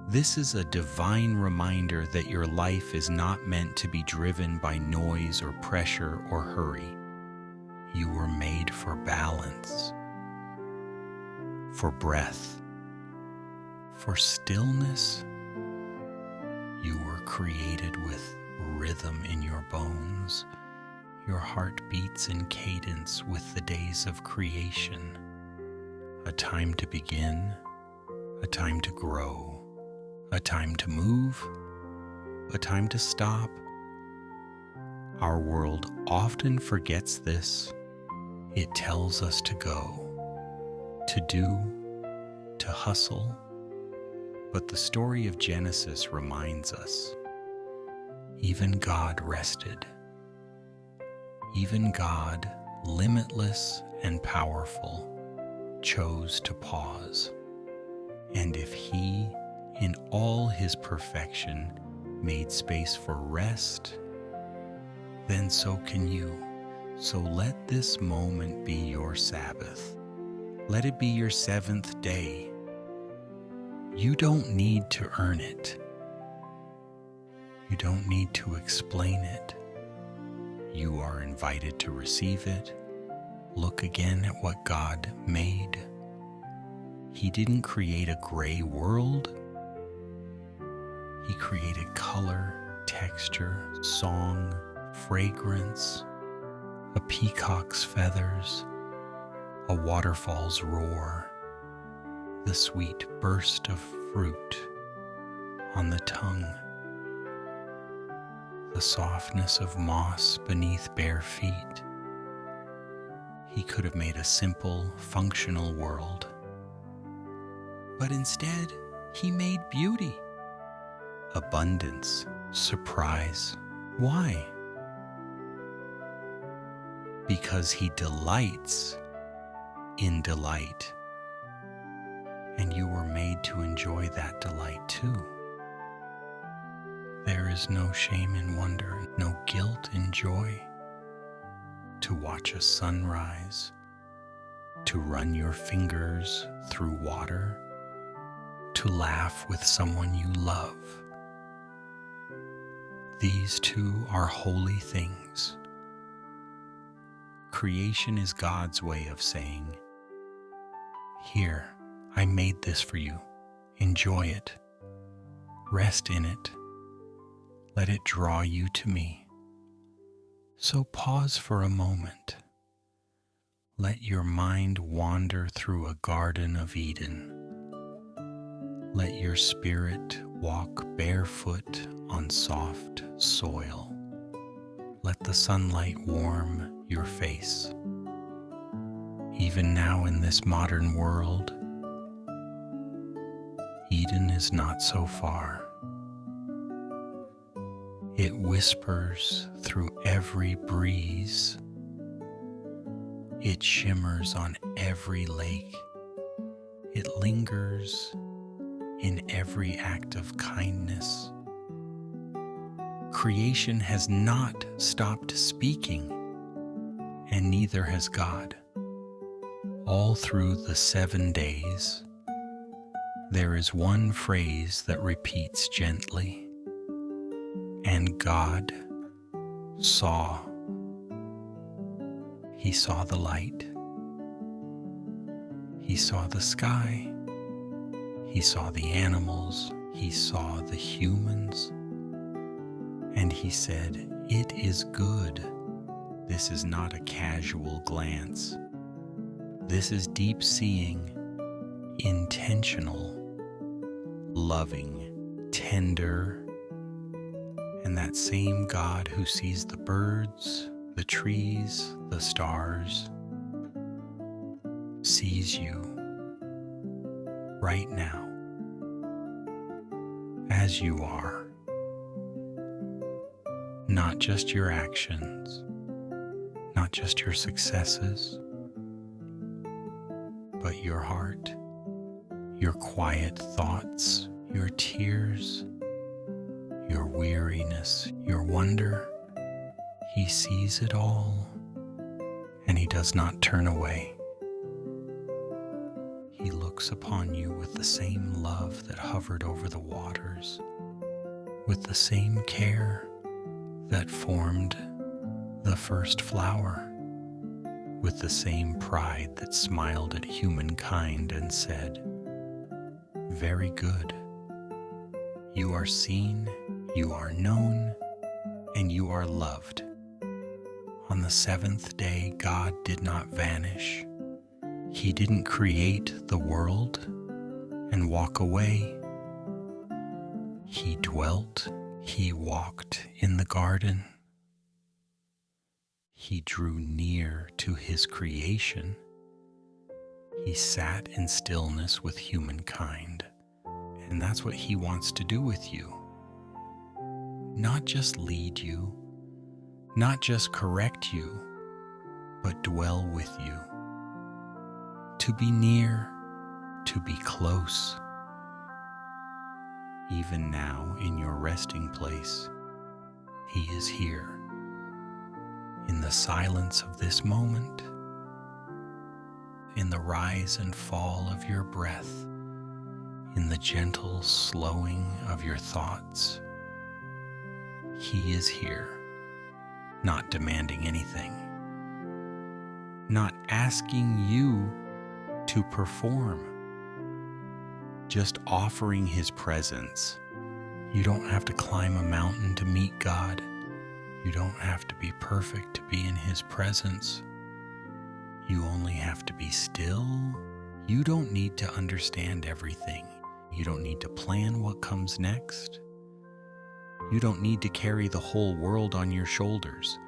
A: This is a divine reminder that your life is not meant to be driven by noise or pressure or hurry. You were made for balance, for breath, for stillness. You were created with rhythm in your bones. Your heart beats in cadence with the days of creation. A time to begin, a time to grow, a time to move, a time to stop. Our world often forgets this. It tells us to go, to do, to hustle. But the story of Genesis reminds us, even God rested. Even God, limitless and powerful, chose to pause. And if He, in all His perfection, made space for rest, then so can you. So let this moment be your Sabbath. Let it be your 7th day. You don't need to earn it. You don't need to explain it. You are invited to receive it. Look again at what God made. He didn't create a gray world. He created color, texture, song, fragrance, a peacock's feathers, a waterfall's roar, the sweet burst of fruit on the tongue, the softness of moss beneath bare feet. He could have made a simple, functional world, but instead he made beauty, abundance, surprise. Why? Because he delights in delight, and you were made to enjoy that delight too. There is no shame in wonder, no guilt in joy. To watch a sunrise, to run your fingers through water, to laugh with someone you love. These two are holy things. Creation is God's way of saying, "Here, I made this for you. Enjoy it. Rest in it. Let it draw you to me." So pause for a moment. Let your mind wander through a garden of Eden. Let your spirit walk barefoot on soft soil. Let the sunlight warm your face. Even now in this modern world, Eden is not so far. It whispers through every breeze. It shimmers on every lake. It lingers in every act of kindness. Creation has not stopped speaking, and neither has God. All through the 7 days, there is one phrase that repeats gently. And God saw. He saw the light. He saw the sky. He saw the animals. He saw the humans. And he said, "It is good." This is not a casual glance. This is deep seeing, intentional, loving, tender, and that same God who sees the birds, the trees, the stars, sees you right now as you are. Not just your actions, not just your successes, but your heart, your quiet thoughts, your tears, your weariness, your wonder. He sees it all, and he does not turn away. He looks upon you with the same love that hovered over the waters, with the same care that formed the first flower, with the same pride that smiled at humankind and said, "Very good. You are seen, you are known, and you are loved." On the 7th day, God did not vanish. He didn't create the world and walk away. He dwelt, he walked in the garden. He drew near to his creation. He sat in stillness with humankind. And that's what he wants to do with you. Not just lead you, not just correct you, but dwell with you. To be near, to be close. Even now in your resting place, he is here. In the silence of this moment, in the rise and fall of your breath, in the gentle slowing of your thoughts, he is here, not demanding anything, not asking you to perform, just offering his presence. You don't have to climb a mountain to meet God. You don't have to be perfect to be in His presence. You only have to be still. You don't need to understand everything. You don't need to plan what comes next. You don't need to carry the whole world on your shoulders.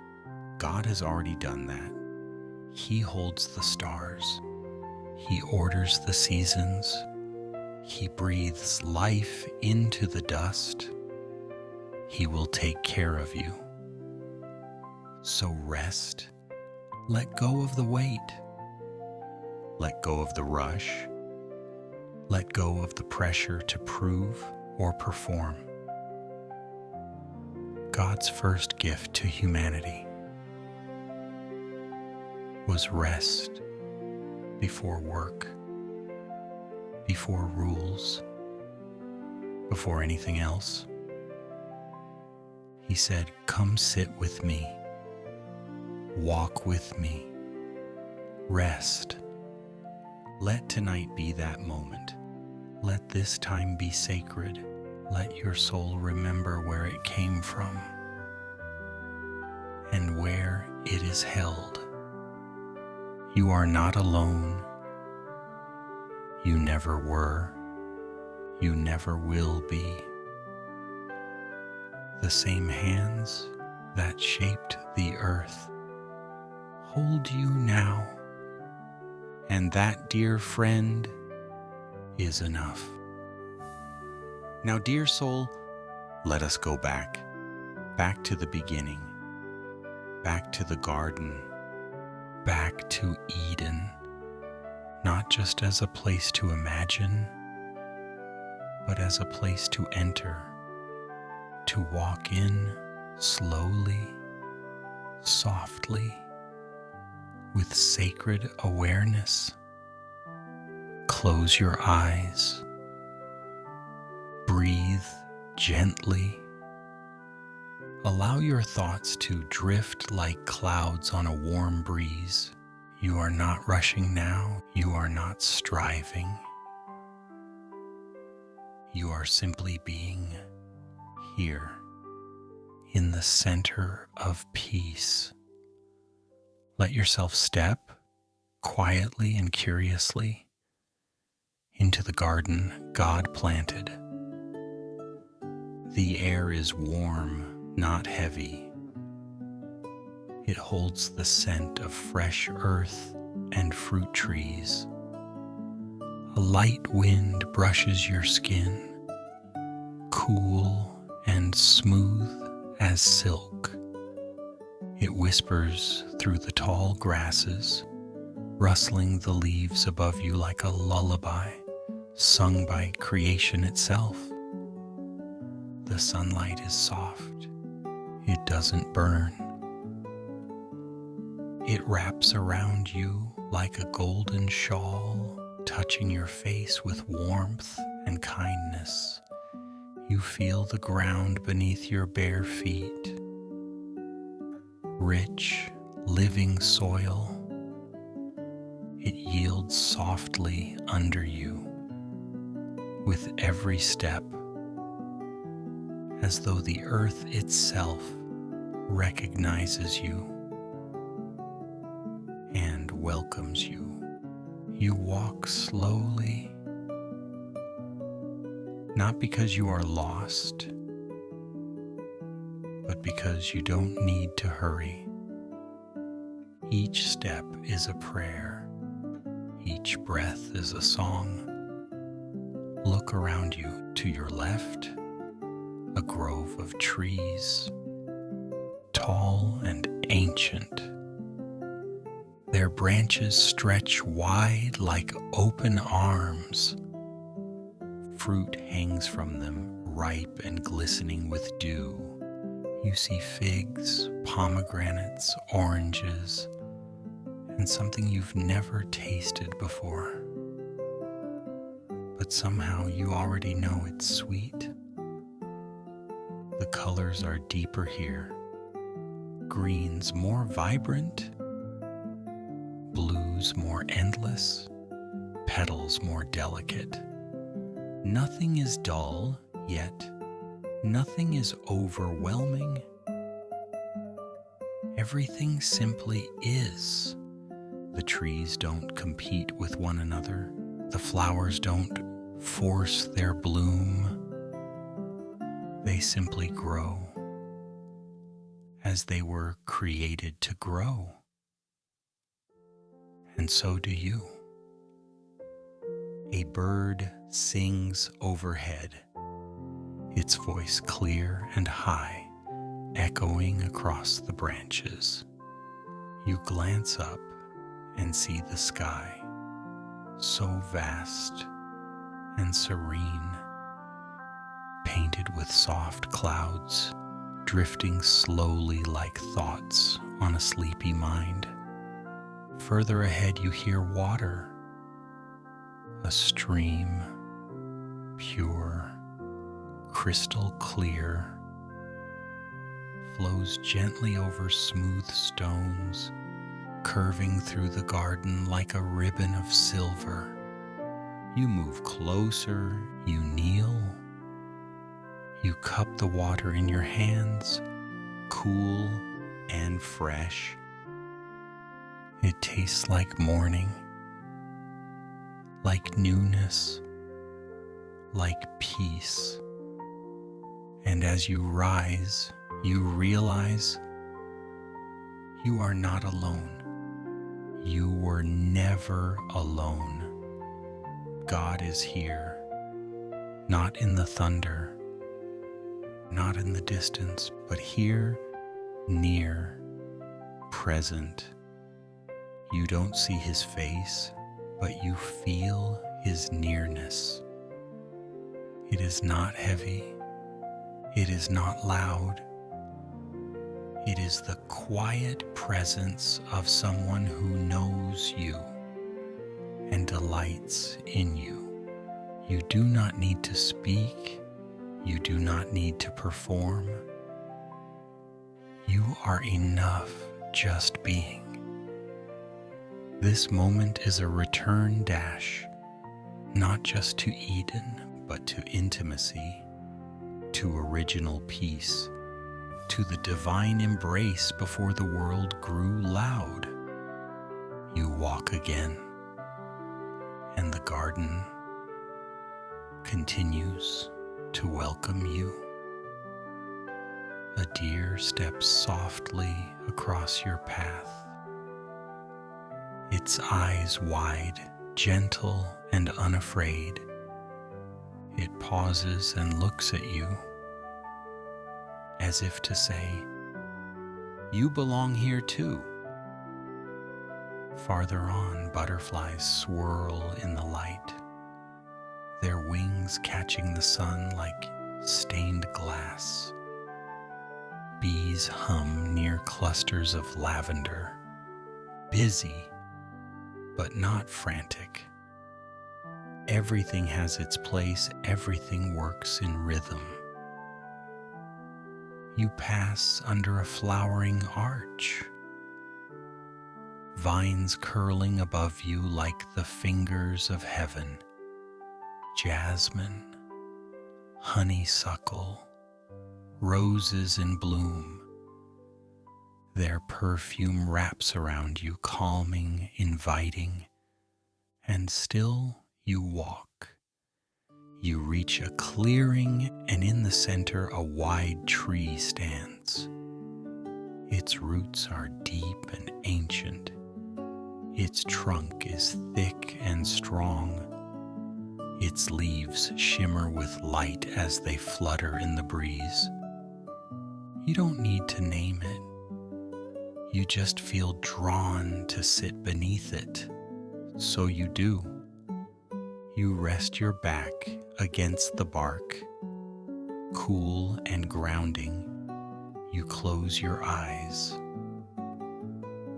A: God has already done that. He holds the stars. He orders the seasons. He breathes life into the dust. He will take care of you. So rest. Let go of the weight. Let go of the rush. Let go of the pressure to prove or perform. God's first gift to humanity was rest before work, before rules, before anything else. He said, "Come sit with me, walk with me, rest." Let tonight be that moment. Let this time be sacred. Let your soul remember where it came from and where it is held. You are not alone. You never were. You never will be. The same hands that shaped the earth hold you now, and that, dear friend, is enough. Now, dear soul, let us go back to the beginning, back to the garden, back to Eden, not just as a place to imagine, but as a place to enter, to walk in slowly, softly, with sacred awareness. Close your eyes. Breathe gently. Allow your thoughts to drift like clouds on a warm breeze. You are not rushing now. You are not striving. You are simply being here in the center of peace. Let yourself step quietly and curiously into the garden God planted. The air is warm, not heavy. It holds the scent of fresh earth and fruit trees. A light wind brushes your skin, cool and smooth as silk. It whispers through the tall grasses, rustling the leaves above you like a lullaby sung by creation itself. The sunlight is soft. It doesn't burn. It wraps around you like a golden shawl, touching your face with warmth and kindness. You feel the ground beneath your bare feet. Rich, living soil. It yields softly under you with every step, as though the earth itself recognizes you and welcomes you. You walk slowly, not because you are lost, but because you don't need to hurry. Each step is a prayer. Each breath is a song. Look around you. To your left, a grove of trees, tall and ancient. Their branches stretch wide like open arms. Fruit hangs from them, ripe and glistening with dew. You see figs, pomegranates, oranges, and something you've never tasted before. But somehow you already know it's sweet. The colors are deeper here. Greens more vibrant, blues more endless, petals more delicate. Nothing is dull, yet nothing is overwhelming. everything simply is. The trees don't compete with one another. The flowers don't force their bloom. They simply grow as they were created to grow. And so do you. A bird sings overhead, its voice clear and high, echoing across the branches. You glance up and see the sky, so vast and serene, painted with soft clouds, drifting slowly like thoughts on a sleepy mind. Further ahead you hear water, a stream, pure, crystal clear, flows gently over smooth stones, curving through the garden like a ribbon of silver. You move closer, you kneel, you cup the water in your hands, cool and fresh. It tastes like morning, like newness, like peace. And as you rise, you realize you are not alone. You were never alone. God is here, not in the thunder, not in the distance, but here, near, present. You don't see his face, but you feel his nearness. It is not heavy. It is not loud. It is the quiet presence of someone who knows you and delights in you. You do not need to speak. You do not need to perform. You are enough just being. This moment is a return dash, not just to Eden, but to intimacy, to original peace, to the divine embrace before the world grew loud. You walk again, and the garden continues to welcome you. A deer steps softly across your path, its eyes wide, gentle and unafraid. It pauses and looks at you, as if to say, "You belong here too." Farther on, butterflies swirl in the light, their wings catching the sun like stained glass. Bees hum near clusters of lavender, busy but not frantic. Everything has its place, everything works in rhythm. You pass under a flowering arch, vines curling above you like the fingers of heaven, jasmine, honeysuckle, roses in bloom. Their perfume wraps around you, calming, inviting, and still you walk. You reach a clearing, and in the center a wide tree stands. Its roots are deep and ancient. Its trunk is thick and strong. Its leaves shimmer with light as they flutter in the breeze. You don't need to name it. You just feel drawn to sit beneath it. So you do. You rest your back against the bark, cool and grounding. You close your eyes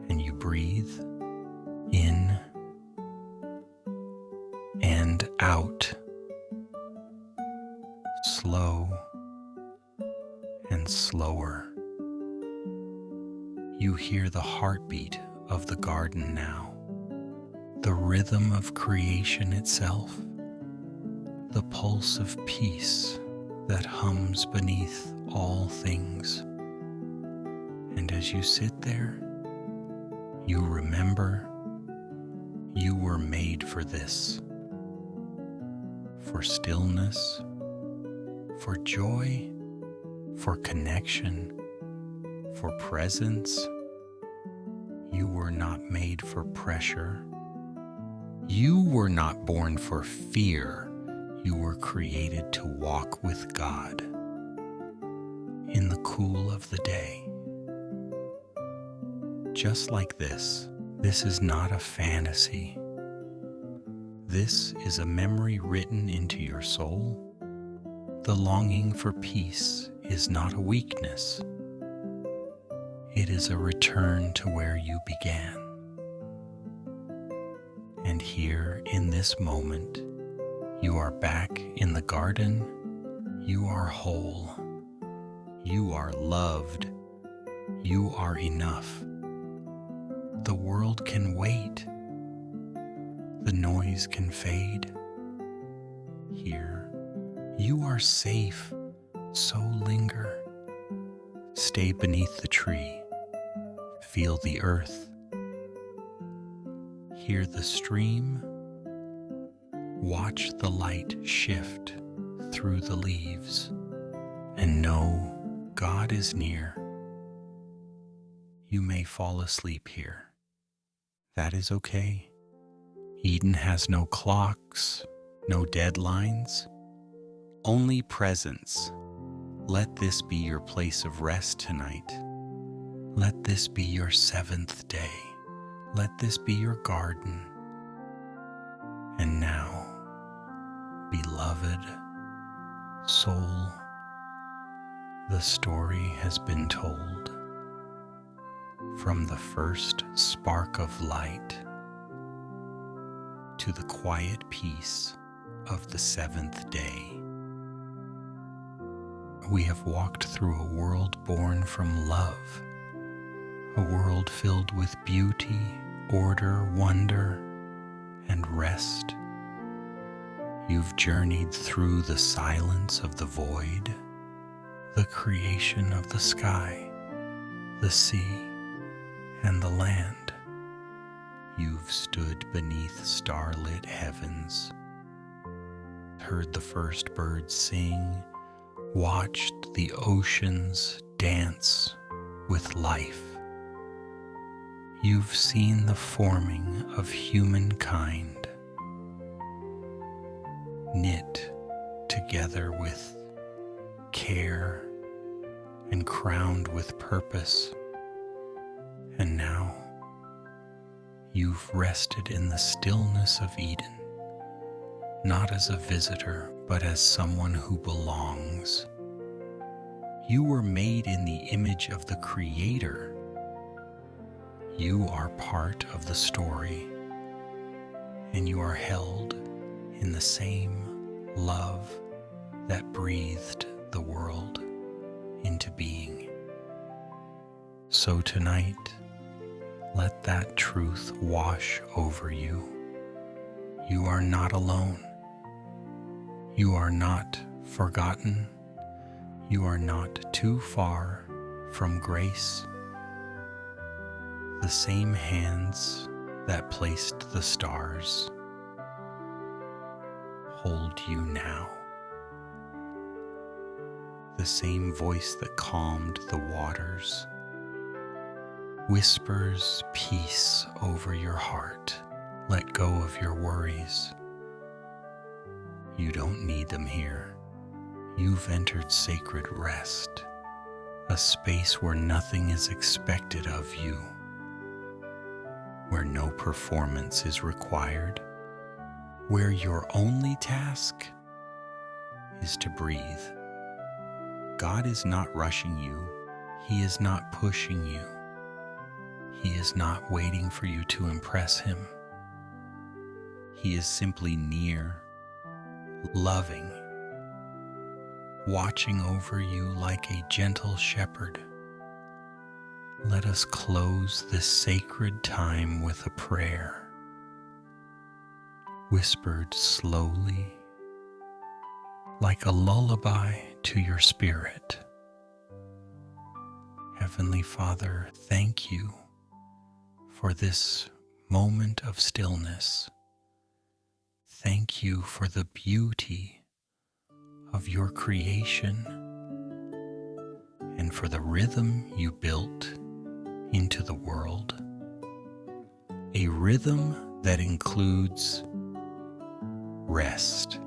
A: and you breathe in and out, slow and slower. You hear the heartbeat of the garden now, the rhythm of creation itself, the pulse of peace that hums beneath all things. And as you sit there, you remember you were made for this, for stillness, for joy, for connection, for presence. You were not made for pressure. You were not born for fear. You were created to walk with God in the cool of the day. Just like this. This is not a fantasy. This is a memory written into your soul. The longing for peace is not a weakness. It is a return to where you began. And here in this moment, you are back in the garden. You are whole. You are loved. You are enough. The world can wait. The noise can fade. Here, you are safe, so linger. Stay beneath the tree. Feel the earth. Hear the stream. Watch the light shift through the leaves. And know God is near. You may fall asleep here. That is okay. Eden has no clocks, no deadlines, only presence. Let this be your place of rest tonight. Let this be your seventh day. Let this be your garden. And now, beloved soul, the story has been told. From the first spark of light to the quiet peace of the seventh day, we have walked through a world born from love, a world filled with beauty, order, wonder, and rest. You've journeyed through the silence of the void, the creation of the sky, the sea, and the land. You've stood beneath starlit heavens, heard the first birds sing, watched the oceans dance with life. You've seen the forming of humankind, knit together with care and crowned with purpose. And now, you've rested in the stillness of Eden, not as a visitor, but as someone who belongs. You were made in the image of the Creator. You are part of the story, and you are held in the same love that breathed the world into being. So tonight, let that truth wash over you. You are not alone. You are not forgotten. You are not too far from grace. The same hands that placed the stars hold you now. The same voice that calmed the waters whispers peace over your heart. Let go of your worries. You don't need them here. You've entered sacred rest, a space where nothing is expected of you, where no performance is required, where your only task is to breathe. God is not rushing you. He is not pushing you. He is not waiting for you to impress him. He is simply near, loving, watching over you like a gentle shepherd. Let us close this sacred time with a prayer, whispered slowly, like a lullaby to your spirit. Heavenly Father, thank you for this moment of stillness. Thank you for the beauty of your creation and for the rhythm you built into the world. A rhythm that includes rest.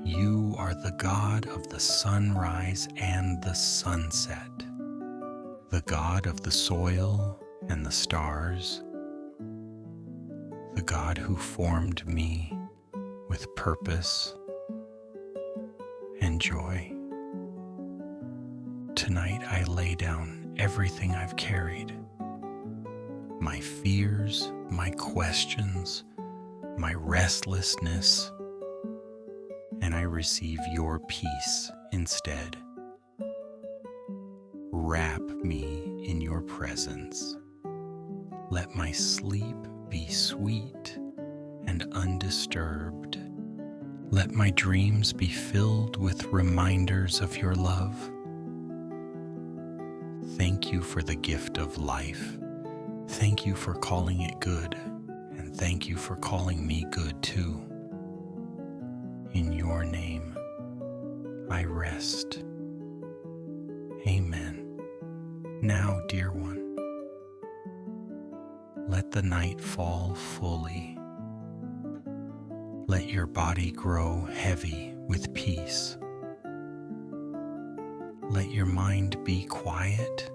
A: You are the God of the sunrise and the sunset, the God of the soil and the stars, the God who formed me with purpose and joy. Tonight I lay down everything I've carried, my fears, my questions, my restlessness, and I receive your peace instead. Wrap me in your presence. Let my sleep be sweet and undisturbed. Let my dreams be filled with reminders of your love. Thank you for the gift of life. Thank you for calling it good, and thank you for calling me good too. In your name, I rest. Amen. Now, dear one, let the night fall fully. Let your body grow heavy with peace. Let your mind be quiet.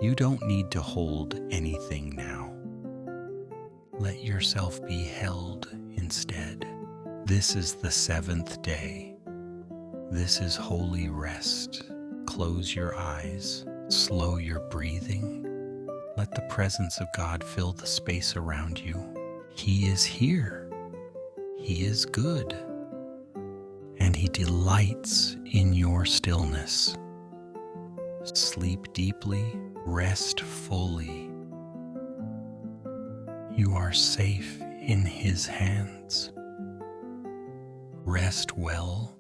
A: You don't need to hold anything now. Let yourself be held instead. This is the seventh day. This is holy rest. Close your eyes. Slow your breathing. Let the presence of God fill the space around you. He is here. He is good. And He delights in your stillness. Sleep deeply. Rest fully. You are safe in His hands. Rest well